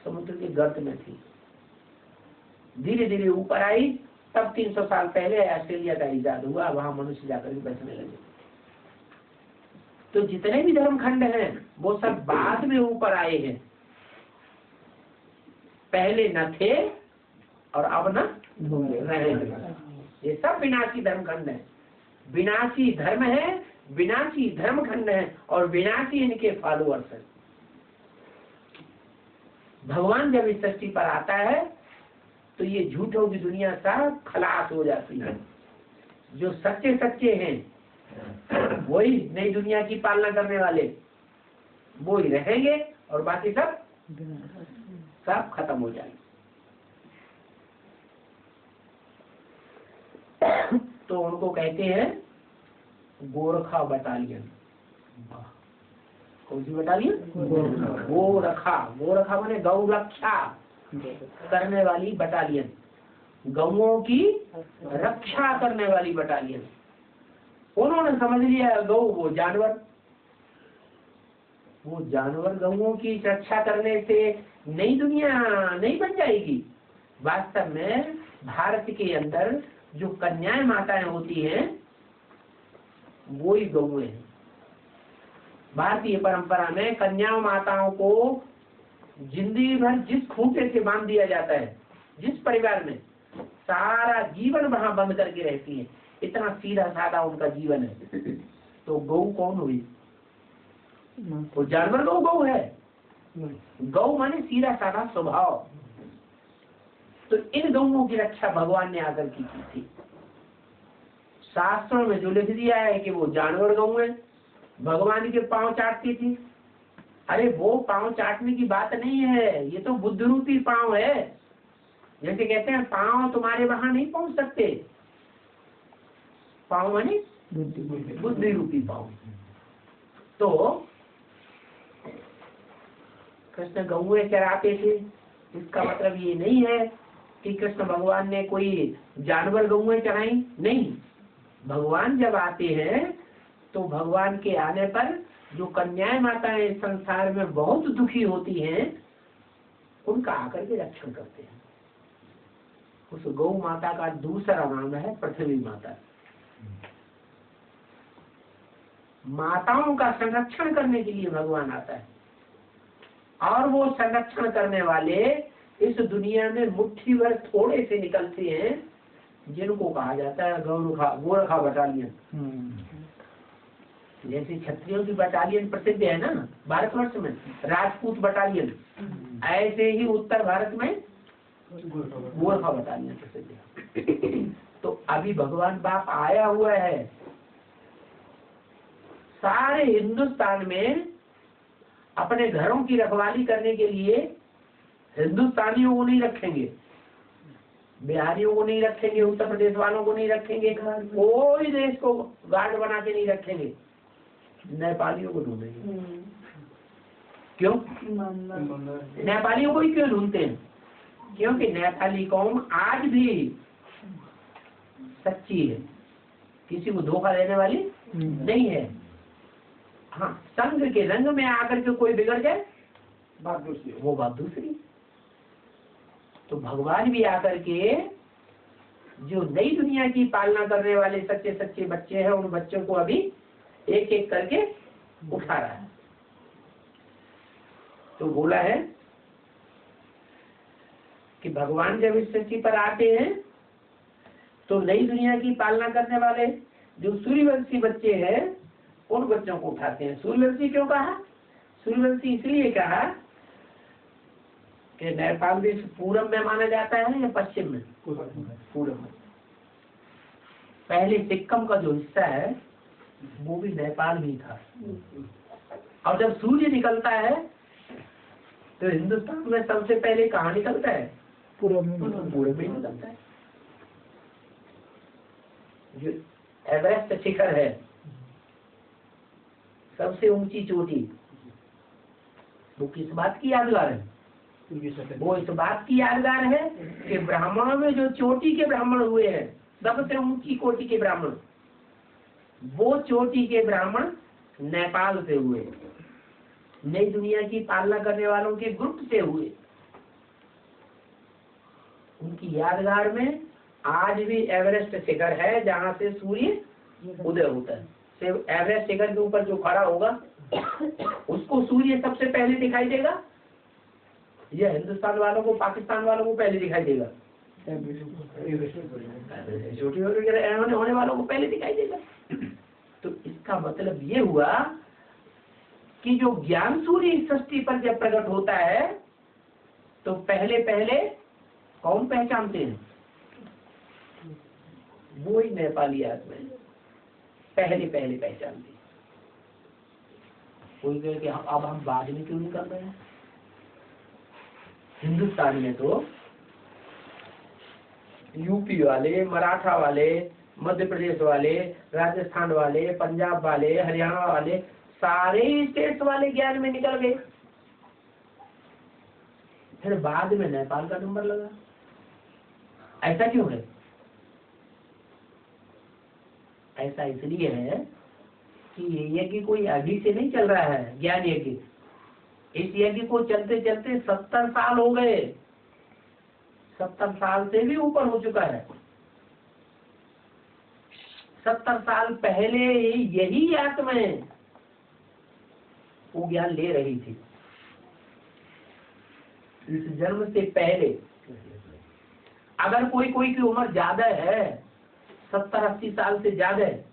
समुद्र के गर्त में थी, धीरे धीरे ऊपर आई, तब 300 साल पहले ऑस्ट्रेलिया का इजाद हुआ, वहां मनुष्य जाकर के बचने लगे। तो जितने भी धर्म खंड हैं वो सब बाद में ऊपर आए हैं, पहले न थे और अब न रहेंगे। ये सब विनाशी धर्म खंड है, विनाशी धर्म है, विनाशी धर्म खंड है, और विनाशी इनके फॉलोअर्स हैं। भगवान जब इस सृष्टि पर आता है तो ये झूठों की दुनिया सब खलास हो जाती है। जो सच्चे सच्चे हैं वही नई दुनिया की पालना करने वाले, वो ही रहेंगे, और बाकी सब खत्म हो जाएंगे। तो उनको कहते हैं गोरखा बटालियन। कौन सी बटालियन? गोरखा। गोरखा माने गौ रक्षा करने वाली बटालियन, गौओं की रक्षा करने वाली बटालियन। उन्होंने समझ लिया गौ वो जानवर, वो जानवर गौओं की रक्षा करने से नई दुनिया नहीं बन जाएगी। वास्तव में भारत के अंदर जो कन्याएं माताएं होती हैं वो ही गौएं हैं। भारतीय परंपरा में कन्या माताओं को जिंदगी भर जिस खूंटे से बांध दिया जाता है, जिस परिवार में, सारा जीवन वहां बंद करके रहती है, इतना सीधा साधा उनका जीवन है। तो गौ कौन हुई? वो जानवर गौ है। गौ माने सीधा साधा स्वभाव। तो इन गौओं की रक्षा भगवान ने आकर की थी। शास्त्रों में जो लिख दिया है कि वो जानवर गौ है, भगवान के पांव चाटती थी। अरे वो पांव चाटने की बात नहीं है, ये तो बुद्ध रूपी पांव है। जैसे कहते हैं पांव तुम्हारे वहां नहीं पहुंच सकते, पांव माने बुद्धि रूपी पांव। तो कृष्ण गौएं चराते थे, इसका मतलब ये नहीं है कि कृष्ण भगवान ने कोई जानवर गौएं चराई, नहीं। भगवान जब आते हैं तो भगवान के आने पर जो कन्याएं माताएं संसार में बहुत दुखी होती हैं, उनका आकर के रक्षण करते हैं। उस गौ माता का दूसरा नाम है पृथ्वी माता। माताओं का संरक्षण करने के लिए भगवान आता है, और वो संरक्षण करने वाले इस दुनिया में मुट्ठी भर थोड़े से निकलते हैं, जिनको कहा जाता है गोरखा बटालियन। जैसे क्षत्रियों की बटालियन प्रसिद्ध है ना भारतवर्ष में, राजपूत बटालियन, ऐसे ही उत्तर भारत में गोरखा बटालियन प्रसिद्ध है। तो अभी भगवान बाप आया हुआ है, सारे हिंदुस्तान में अपने घरों की रखवाली करने के लिए हिंदुस्तानियों को नहीं रखेंगे, बिहारियों को नहीं रखेंगे, उत्तर प्रदेश वालों को नहीं रखेंगे, कोई देश को गार्ड बना के नहीं रखेंगे, नेपालियों को ढूंढेंगे। क्यों? नेपालियों को ही क्यों ढूंढते हैं? क्योंकि नेपाली कौम आज भी सच्ची है, किसी को धोखा देने वाली नहीं है। हाँ, संघ के रंग में आकर के कोई बिगड़ जाए बात दूसरी, वो बात दूसरी। तो भगवान भी आकर के जो नई दुनिया की पालना करने वाले सच्चे सच्चे बच्चे हैं, उन बच्चों को अभी एक एक करके उठा रहा है। तो बोला है कि भगवान जब इस सृष्टि पर आते हैं तो नई दुनिया की पालना करने वाले जो सूर्यवंशी बच्चे हैं उन बच्चों को उठाते हैं। सूर्यवंशी क्यों कहा? सूर्यवंशी इसलिए कहा कि नेपाल देश पूरब में माना जाता है या पश्चिम में? पूरब में। पहले सिक्किम का जो हिस्सा है वो भी नेपाल ही था, और जब सूर्य निकलता है तो हिंदुस्तान में सबसे पहले कहाँ निकलता है? पूरब में निकलता है। जो एवरेस्ट शिखर है, सबसे ऊंची चोटी, वो किस बात की यादगार है? वो इस बात की यादगार है कि ब्राह्मणों में जो चोटी के ब्राह्मण हुए हैं, सबसे ऊंची कोटि के ब्राह्मण, वो चोटी के ब्राह्मण नेपाल से हुए, नई दुनिया की पालना करने वालों के ग्रुप से हुए। उनकी यादगार में आज भी एवरेस्ट शिखर है जहाँ से सूर्य उदय होता है। सिर्फ एवरेस्ट शिखर के ऊपर जो खड़ा होगा उसको सूर्य सबसे पहले दिखाई देगा, यह हिंदुस्तान वालों को, पाकिस्तान वालों को पहले दिखाई देगा, छोटी होने वालों को पहले दिखाई देगा। तो इसका मतलब ये हुआ कि जो ज्ञान सूर्य इस सृष्टि पर जब प्रकट होता है तो पहले पहले कौन पहचानते हैं? वो ही नेपाली आत्मा पहले पहले पहचानते हैं। कोई कहे कि अब हम बाद में क्यों नहीं कर रहे हैं? हिंदुस्तान में तो यूपी वाले, मराठा वाले, मध्य प्रदेश वाले, राजस्थान वाले, पंजाब वाले, हरियाणा वाले, सारे स्टेट्स वाले ज्ञान में निकल गए। फिर बाद में नेपाल का नंबर लगा। ऐसा क्यों है? ऐसा इसलिए है कि ये यज्ञ कोई अभी से नहीं चल रहा है, ज्ञान यज्ञ। इस यज्ञ को चलते चलते 70 साल हो गए, 70 साल से भी ऊपर हो चुका है। 70 साल पहले यही आत्माएं वो ज्ञान ले रही थी। इस जन्म से पहले अगर कोई की उम्र ज्यादा है, 70-80 साल से ज्यादा है,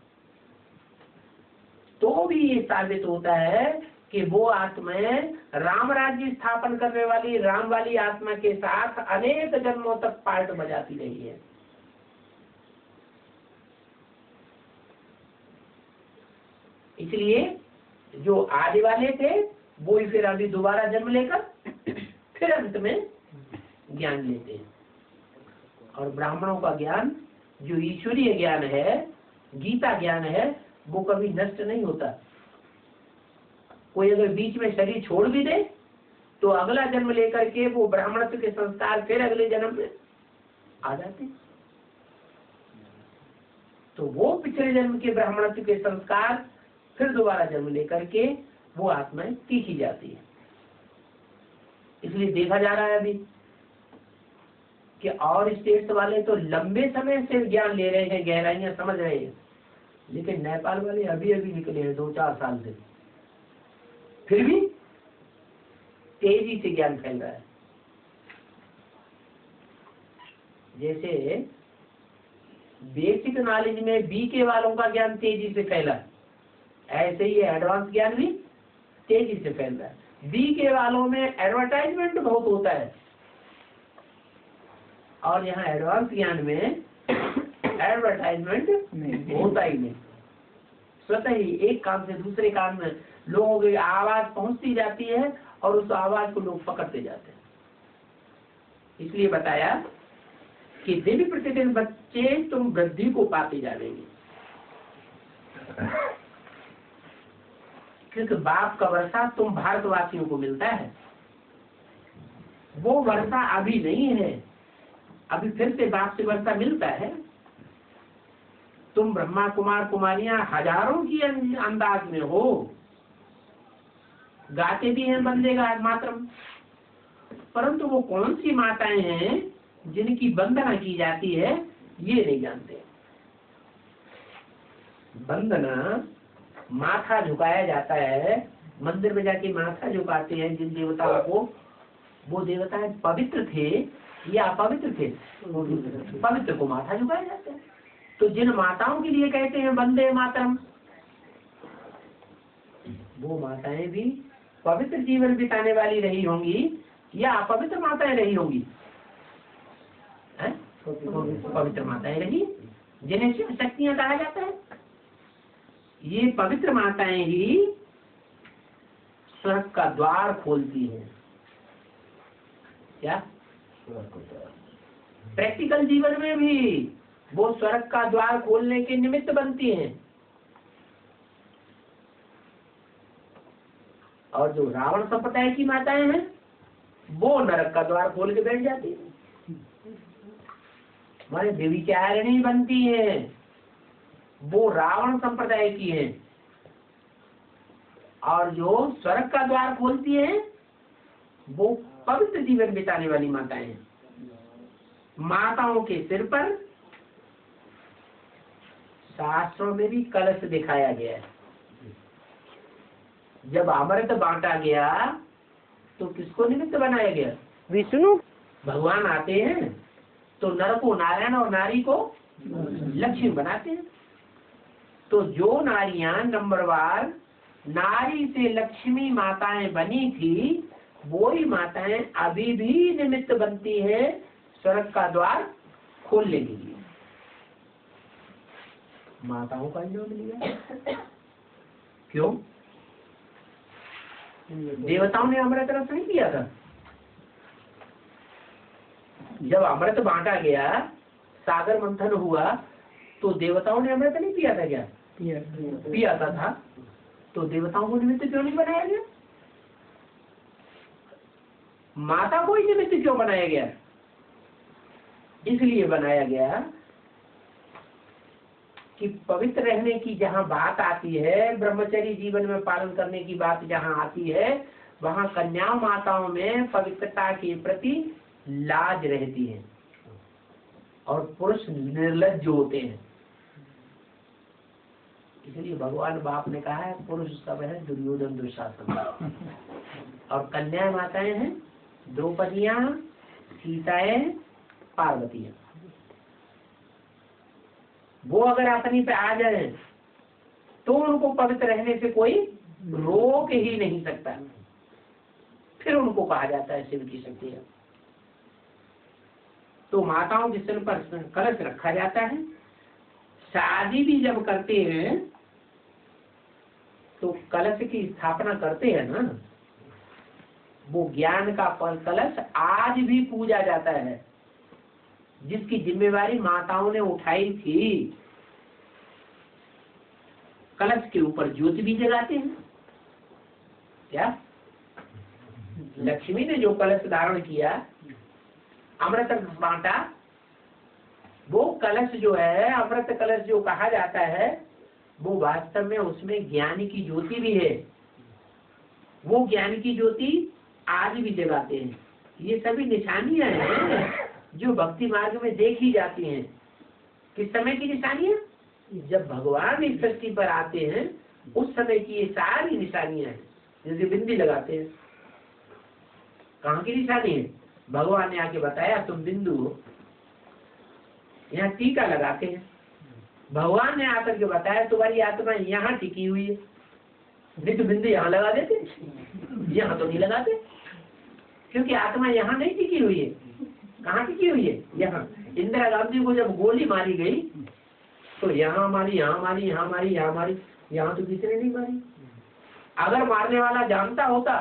तो भी ये साबित होता है कि वो आत्माएं राम राज्य स्थापन करने वाली राम वाली आत्मा के साथ अनेक जन्मों तक पार्ट बजाती रही है। इसलिए जो आदि वाले थे वो ही फिर अभी दोबारा जन्म लेकर फिर अंत में ज्ञान लेते हैं। और ब्राह्मणों का ज्ञान जो ईश्वरीय ज्ञान है, गीता ज्ञान है, वो कभी नष्ट नहीं होता। कोई अगर बीच में शरीर छोड़ भी दे तो अगला जन्म लेकर के वो ब्राह्मणत्व के संस्कार फिर अगले जन्म में आ जाते। तो वो पिछले जन्म के ब्राह्मणत्व के संस्कार फिर दोबारा जन्म लेकर के वो आत्माएं सीखी जाती है। इसलिए देखा जा रहा है अभी कि और स्टेट्स वाले तो लंबे समय से ज्ञान ले रहे हैं, गहराइयां समझ रहे हैं, लेकिन नेपाल वाले अभी अभी निकले हैं 2-4 साल से, फिर भी तेजी से ज्ञान फैल रहा है। जैसे बेसिक नॉलेज में बीके वालों का ज्ञान तेजी से फैला, ऐसे ही एडवांस ज्ञान भी तेजी से फैल रहा है। बीके वालों में एडवर्टाइजमेंट बहुत होता है और यहाँ एडवांस ज्ञान में एडवर्टाइजमेंट होता ही नहीं। स्वतः ही एक कान से दूसरे कान में लोगों की आवाज पहुंचती जाती है और उस आवाज को लोग पकड़ते जाते हैं। इसलिए बताया कि दिन प्रतिदिन बच्चे तुम वृद्धि को पाते जाएंगे, क्योंकि बाप का वर्षा तुम भारतवासियों को मिलता है। वो वर्षा अभी नहीं है, अभी फिर से बाप से वर्षा मिलता है। तुम ब्रह्मा कुमार कुमारियां हजारों की अंदाज में हो, गाते भी हैं वंदे मातरम, परंतु वो कौन सी माताएं हैं जिनकी वंदना की जाती है ये नहीं जानते। वंदना माथा झुकाया जाता है, मंदिर में जाके माथा झुकाते हैं जिन देवताओं को, वो देवताएं पवित्र थे या अपवित्र थे? पवित्र को माथा झुकाया जाता है। तो जिन माताओं के लिए कहते हैं वंदे मातरम, वो माताएं भी पवित्र जीवन बिताने वाली रही होंगी या अपवित्र माताएं रही होंगी? पवित्र माताएं रही, जिन्हें शिव शक्तियां कहा जाता है। ये पवित्र माताएं ही स्वर्ग का द्वार खोलती हैं। क्या प्रैक्टिकल जीवन में भी वो स्वर्ग का द्वार खोलने के निमित्त बनती हैं। और जो रावण संप्रदाय की माताएं हैं वो नरक का द्वार खोल के बैठ जाती है, हमारे देवीचारिणी बनती है, वो रावण संप्रदाय की है। और जो स्वर्ग का द्वार खोलती है वो पवित्र जीवन बिताने वाली माताएं हैं। माताओं के सिर पर शास्त्रों में भी कलश दिखाया गया है। जब अमृत बांटा गया तो किसको निमित्त बनाया गया? विष्णु भगवान आते हैं तो नर को नारायण और नारी को लक्ष्मी बनाते हैं। तो जो नारियां नंबरवार नारी से लक्ष्मी माताएं बनी थी, वो ही माताएं अभी भी निमित्त बनती है स्वर्ग का द्वार खोलने के लिए। माताओं का नाम लिया क्यों? देवताओं ने अमृत रस नहीं किया था। जब अमृत बांटा गया, सागर मंथन हुआ, तो देवताओं ने अमृत नहीं पिया था क्या? पिया था। तो देवताओं को निमित्त क्यों नहीं बनाया गया? माता को ही निमित्त क्यों बनाया गया? इसलिए बनाया गया कि पवित्र रहने की जहाँ बात आती है, ब्रह्मचर्य जीवन में पालन करने की बात जहाँ आती है, वहाँ कन्या माताओं में पवित्रता के प्रति लाज रहती है और पुरुष निर्लज्ज होते हैं। इसलिए भगवान बाप ने कहा है पुरुष सब है दुर्योधन दुशासन, और कन्या माताएं हैं द्रौपदियां, सीताएं, पार्वतियां। वो अगर अपनी पे आ जाए तो उनको पवित्र रहने से कोई रोक ही नहीं सकता। फिर उनको कहा जाता है शिव की शक्तियां। तो माताओं के सिर पर कलश रखा जाता है। शादी भी जब करते हैं तो कलश की स्थापना करते हैं ना, वो ज्ञान का कलश आज भी पूजा जाता है, जिसकी जिम्मेवारी माताओं ने उठाई थी। कलश के ऊपर ज्योति भी जलाते हैं। क्या लक्ष्मी ने जो कलश धारण किया, अमृत बांटा, वो कलश जो है, अमृत कलश जो कहा जाता है, वो वास्तव में उसमें ज्ञान की ज्योति भी है। वो ज्ञान की ज्योति आज भी जगाते हैं। ये सभी निशानियां हैं जो भक्ति मार्ग में देखी जाती हैं। किस समय की निशानियां? जब भगवान इस सृष्टि पर आते हैं उस समय की ये सारी निशानियां हैं। जैसे बिंदी लगाते हैं, कहाँ की निशानी है? भगवान ने आके बताया तुम बिंदु हो। यहाँ टीका लगाते हैं, भगवान ने आकर के बताया तुम्हारी आत्मा यहाँ टिकी हुई है। नहीं तो बिंदु यहाँ लगा देते, यहाँ तो नहीं लगाते, क्योंकि आत्मा यहाँ नहीं टिकी हुई है। कहाँ टिकी हुई है? यहाँ। इंदिरा गांधी को जब गोली मारी गई तो यहाँ मारी, यहाँ मारी, यहाँ मारी, यहाँ मारी, यहाँ तो किसी ने नहीं मारी। अगर मारने वाला जानता होता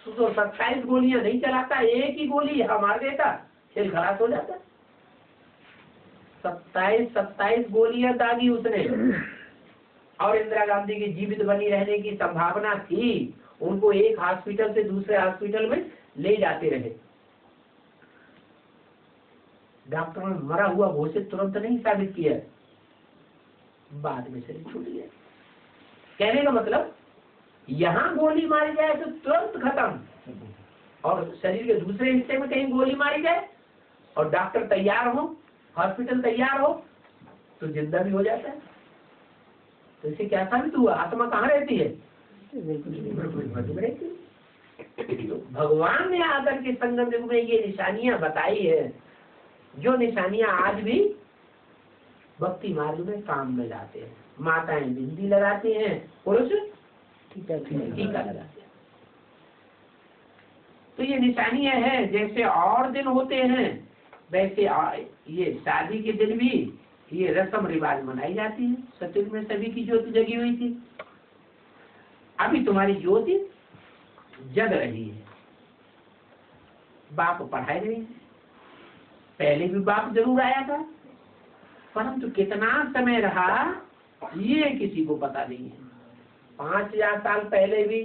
तो 27 गोलियां नहीं चलाता, एक ही गोली यहाँ मार देता, खेल खलास हो जाता। 27 गोलियां दागी उसने, और इंदिरा गांधी की जीवित बनी रहने की संभावना थी। उनको एक हॉस्पिटल से दूसरे हॉस्पिटल में ले जाते रहे। डॉक्टरों ने मरा हुआ घोषित तुरंत नहीं साबित किया, बाद में शरीर छूट गया। कहने का मतलब यहाँ गोली मारी जाए तो तुरंत खत्म, और शरीर के दूसरे हिस्से में कहीं गोली मारी जाए और डॉक्टर तैयार हो, हॉस्पिटल तैयार हो, तो जिंदा भी हो जाता है। तो इसे क्या साबित हुआ? आत्मा कहाँ रहती है? रहती है। तो भगवान ने आकर के संगम युग में ये निशानियां बताई है, जो निशानियां आज भी भक्ति मार्ग में काम में लाते हैं। माताएं बिंदी लगाती हैं, पुरुष टीका लगाते हैं। तो ये निशानियां हैं। जैसे और दिन होते हैं वैसे ये शादी के दिन भी ये रस्म रिवाज मनाई जाती है। सतयुग में सभी की ज्योति जगी हुई थी, अभी तुम्हारी ज्योति जग रही है। बाप पढ़ाए रहे हैं, पहले भी बाप जरूर आया था, परंतु कितना समय रहा ये किसी को पता नहीं है। 5000 साल पहले भी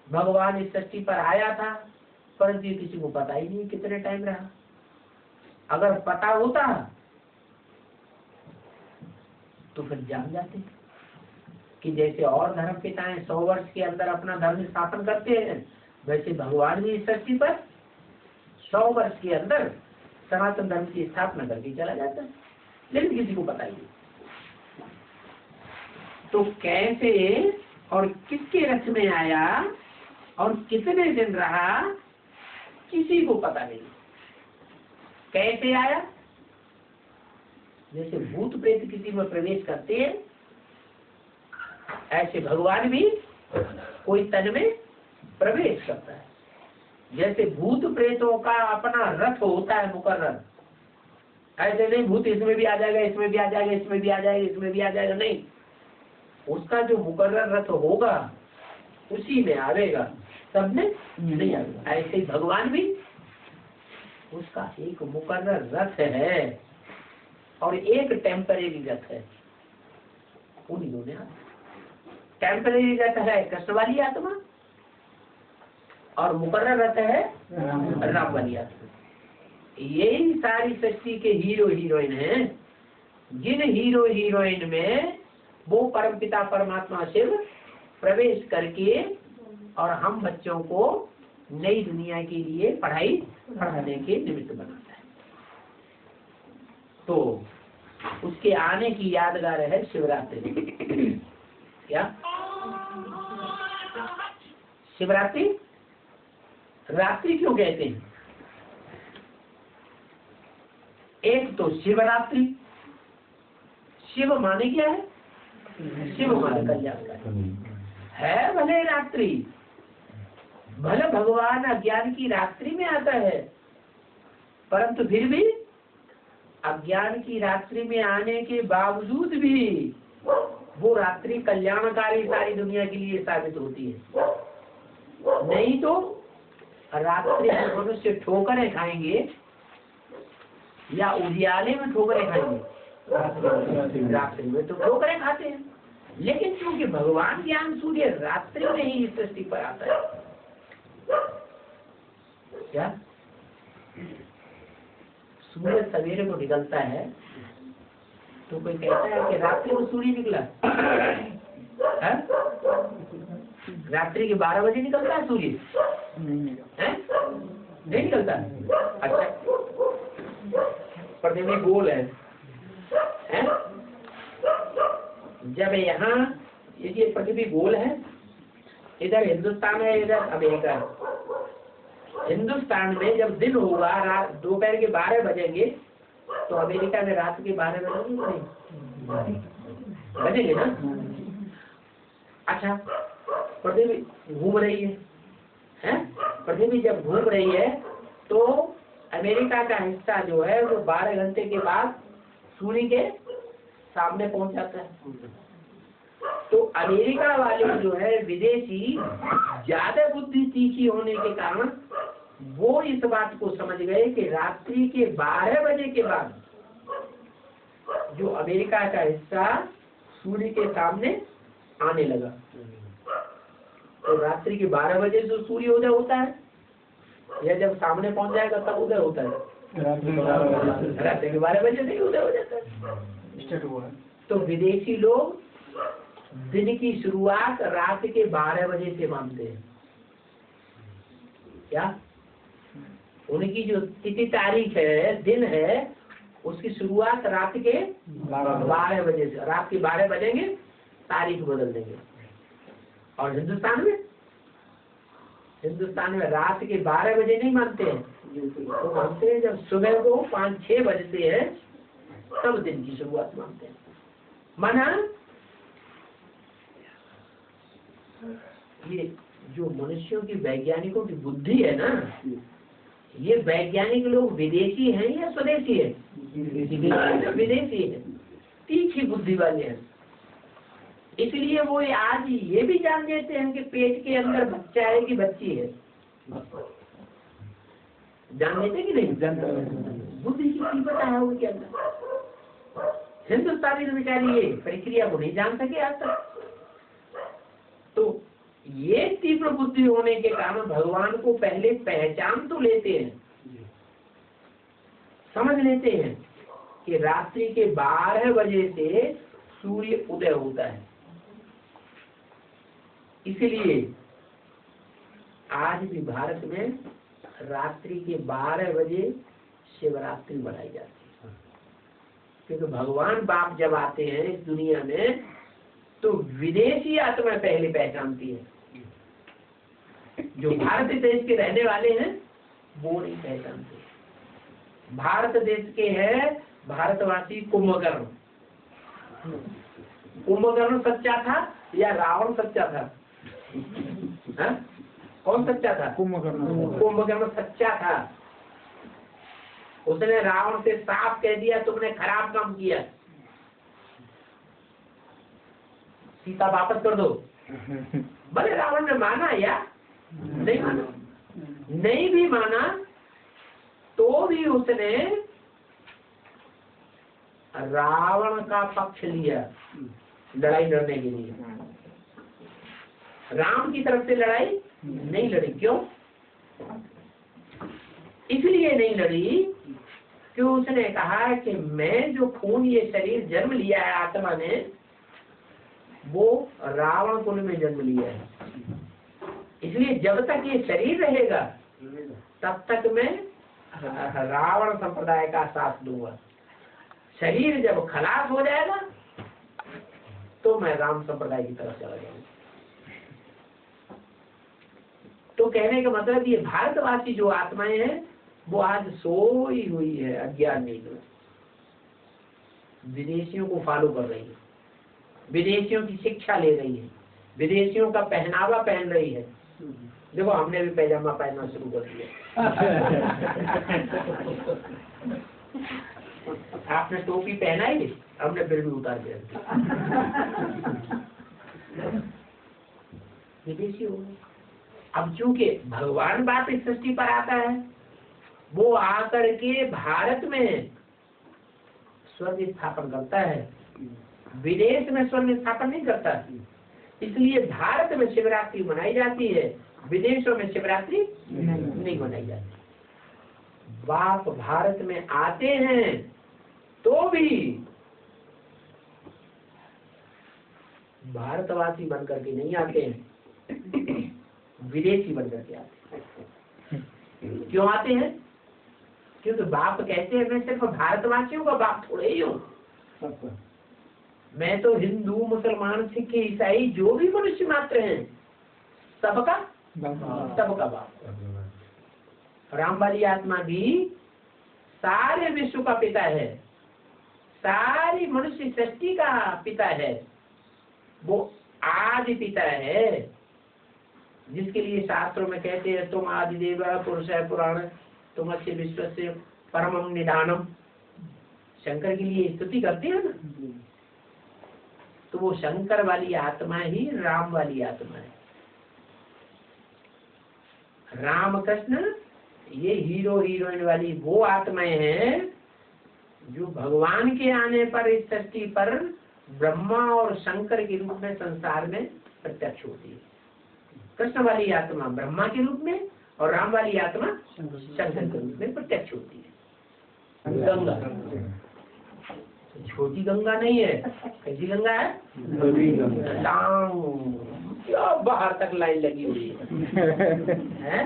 भगवान इस सृष्टि पर आया था, परंतु ये किसी को पता ही नहीं कितने टाइम रहा। अगर पता होता तो फिर जान जाते कि जैसे और धर्म पिताएं 100 वर्ष के अंदर अपना धर्म स्थापन करते हैं, वैसे भगवान भी इस सृष्टि पर 100 वर्ष के अंदर सनातन धर्म की स्थापना करके चला जाता है, लेकिन किसी को पता ही नहीं। तो कैसे और किसके रथ में आया और कितने दिन रहा किसी को पता नहीं। कैसे आया? जैसे भूत प्रेत किसी में प्रवेश करते हैं, ऐसे भगवान भी कोई तन में प्रवेश करता है। जैसे भूत प्रेतों का अपना रथ होता है मुकर्रर, ऐसे नहीं भूत इसमें भी आ जाएगा, इसमें भी आ जाएगा, इसमें भी आ जाएगा, इसमें भी आ जाएगा, नहीं। उसका जो मुकर्रर रथ होगा उसी में आवेगा, सब में नहीं आवेगा। ऐसे ही भगवान भी उसका एक मुकर्रर रथ है और एक टेम्परेरी रथ है। उन्हीं दोनों टेम्परेरी रथ है कृष्ण वाली आत्मा और मुकर्रर रथ है राम वाली आत्मा। यही सारी सृष्टि के हीरो हीरोइन हैं। जिन हीरो हीरोइन में वो परमपिता परमात्मा शिव प्रवेश करके और हम बच्चों को नई दुनिया के लिए पढ़ाने के निमित्त बनाता है। तो उसके आने की यादगार है शिवरात्रि। क्या शिवरात्रि? रात्रि क्यों कहते हैं? एक तो शिवरात्रि, शिव माने क्या है? शिव माने कल्याणकारी है। भले रात्रि, भले भगवान अज्ञान की रात्रि में आता है, परंतु फिर भी अज्ञान की रात्रि में आने के बावजूद भी वो रात्रि कल्याणकारी सारी दुनिया के लिए साबित होती है। नहीं तो रात्रि में मनुष्य ठोकरें खाएंगे या उजियाले में ठोकरें खाएंगे? रात्रि में तो ठोकरें खाते हैं, लेकिन क्योंकि भगवान ज्ञान सूर्य रात्रि में ही इस सृष्टि पर आता है। क्या सूर्य सवेरे को निकलता है तो कोई कहता है कि रात्रि को सूर्य निकला है? रात्रि के 12 बजे निकलता है सूर्य? नहीं निकलता। अच्छा, पृथ्वी गोल है? जब यहाँ ये पृथ्वी गोल है, इधर हिंदुस्तान है, इधर अमेरिका है। हिंदुस्तान में जब दिन होगा, रात दोपहर के 12 बजेंगे, तो अमेरिका में रात के 12 बजेंगे, बजेंगे ना। अच्छा, पृथ्वी घूम रही है? पृथ्वी जब घूम रही है तो अमेरिका का हिस्सा जो है वो 12 घंटे के बाद सूर्य के सामने पहुंच जाता है। तो अमेरिका वाले जो है विदेशी ज्यादा बुद्धि तीखी होने के कारण वो इस बात को समझ गए कि रात्रि के 12 बजे के बाद जो अमेरिका का हिस्सा सूर्य के सामने आने लगा। तो रात्रि के 12 बजे जो सूर्य उदय होता है, या जब सामने पहुंच जाएगा तब उदय होता है? रात्रि के 12 बजे से ही उदय हो जाता है। तो विदेशी लोग दिन की शुरुआत रात के 12 बजे से मानते हैं। क्या उनकी जो तिथि तारीख है, दिन है, उसकी शुरुआत रात के 12 बजे से, रात के 12 बजेंगे तारीख बदल देंगे। और हिंदुस्तान में रात के 12 बजे नहीं मानते हैं, तो मानते हैं जब सुबह को 5-6 बजते हैं तब दिन की शुरुआत मानते हैं। माना ये जो मनुष्यों की, वैज्ञानिकों की बुद्धि है ना, ये वैज्ञानिक लोग विदेशी हैं या स्वदेशी है? विदेशी है, तीखी बुद्धि वाले हैं। इसलिए वो आज ये भी जान लेते हैं कि पेट के अंदर बच्चा है कि बच्ची है। जान लेते कि नहीं? बुद्धि की कीमत है उनके अंदर। हिंदुस्तानी तो बेचारी ये प्रक्रिया को नहीं जान सके आज तक। तो ये तीव्र बुद्धि होने के कारण भगवान को पहले पहचान तो लेते हैं, समझ लेते हैं कि रात्रि के 12 बजे से सूर्य उदय होता है। इसलिए आज भी भारत में रात्रि के 12 बजे शिवरात्रि मनाई जाती है, क्योंकि भगवान बाप जब आते हैं इस दुनिया में तो विदेशी आत्मा पहले पहचानती है। जो भारत देश के रहने वाले हैं वो नहीं पहचानते। भारत देश के हैं भारतवासी कुंभकर्ण। कुंभकर्ण सच्चा था या रावण सच्चा था? हा? कौन सच्चा था? कुंभकर्ण सच्चा था। उसने रावण से साफ कह दिया तुमने खराब काम किया, सीता वापस कर दो। भले रावण ने माना या नहीं माना, नहीं भी माना तो भी उसने रावण का पक्ष लिया लड़ाई लड़ने के लिए। राम की तरफ से लड़ाई नहीं लड़ी। क्यों? इसलिए नहीं लड़ी कि उसने कहा कि मैं जो खून ये शरीर जन्म लिया है आत्मा ने, वो रावण कुल में जन्म लिया है। इसलिए जब तक ये शरीर रहेगा तब तक मैं रावण संप्रदाय का साथ दूंगा। शरीर जब खलास हो जाएगा तो मैं राम संप्रदाय की तरफ चला जाऊंगा। तो कहने का मतलब ये भारतवासी जो आत्माएं हैं वो आज सोई हुई है अज्ञान में, विदेशियों को फॉलो कर रही है, विदेशियों की शिक्षा ले रही है, विदेशियों का पहनावा पहन रही है। देखो हमने भी पैजामा पहनना शुरू कर दिया। आपने टोपी पहनाई, हमने फिर भी उतार दिया। विदेशी हो गए। अब चूंकि भगवान बाप इस सृष्टि पर आता है, वो आकर के भारत में स्वर्ग स्थापन करता है, विदेश में स्वर्ग स्थापन नहीं करता। इसलिए भारत में शिवरात्रि मनाई जाती है, विदेशों में शिवरात्रि नहीं मनाई जाती। बाप भारत में आते हैं तो भी भारतवासी बनकर के नहीं आते हैं, विदेशी बनकर के आते हैं। क्यों आते हैं? क्योंकि बाप कहते हैं मैं सिर्फ भारतवासियों का बाप थोड़े ही हूँ, मैं तो हिंदू, मुसलमान, सिख, ईसाई जो भी मनुष्य मात्र हैं सबका बाप। राम वाली आत्मा भी सारे विश्व का पिता है, सारी मनुष्य सृष्टि का पिता है, वो आदि पिता है, जिसके लिए शास्त्रों में कहते हैं तुम आदिदेव पुरुष है पुराण, तुम अच्छे विश्व से परमम निधानम। शंकर के लिए स्तुति करते हैं ना, तो वो शंकर वाली आत्मा ही राम वाली आत्मा है। राम कृष्ण ये हीरो हीरोइन वाली वो आत्माएं हैं जो भगवान के आने पर इस सृष्टि पर ब्रह्मा और शंकर के रूप में संसार में प्रत्यक्ष होती है। कृष्ण वाली आत्मा ब्रह्मा के रूप में और राम वाली आत्मा शंकर के रूप में प्रत्यक्ष होती है। गंगा छोटी गंगा नहीं है, कैसी गंगा है? क्या बाहर तक लाइन लगी हुई है,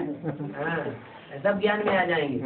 सब ज्ञान में आ जाएंगे।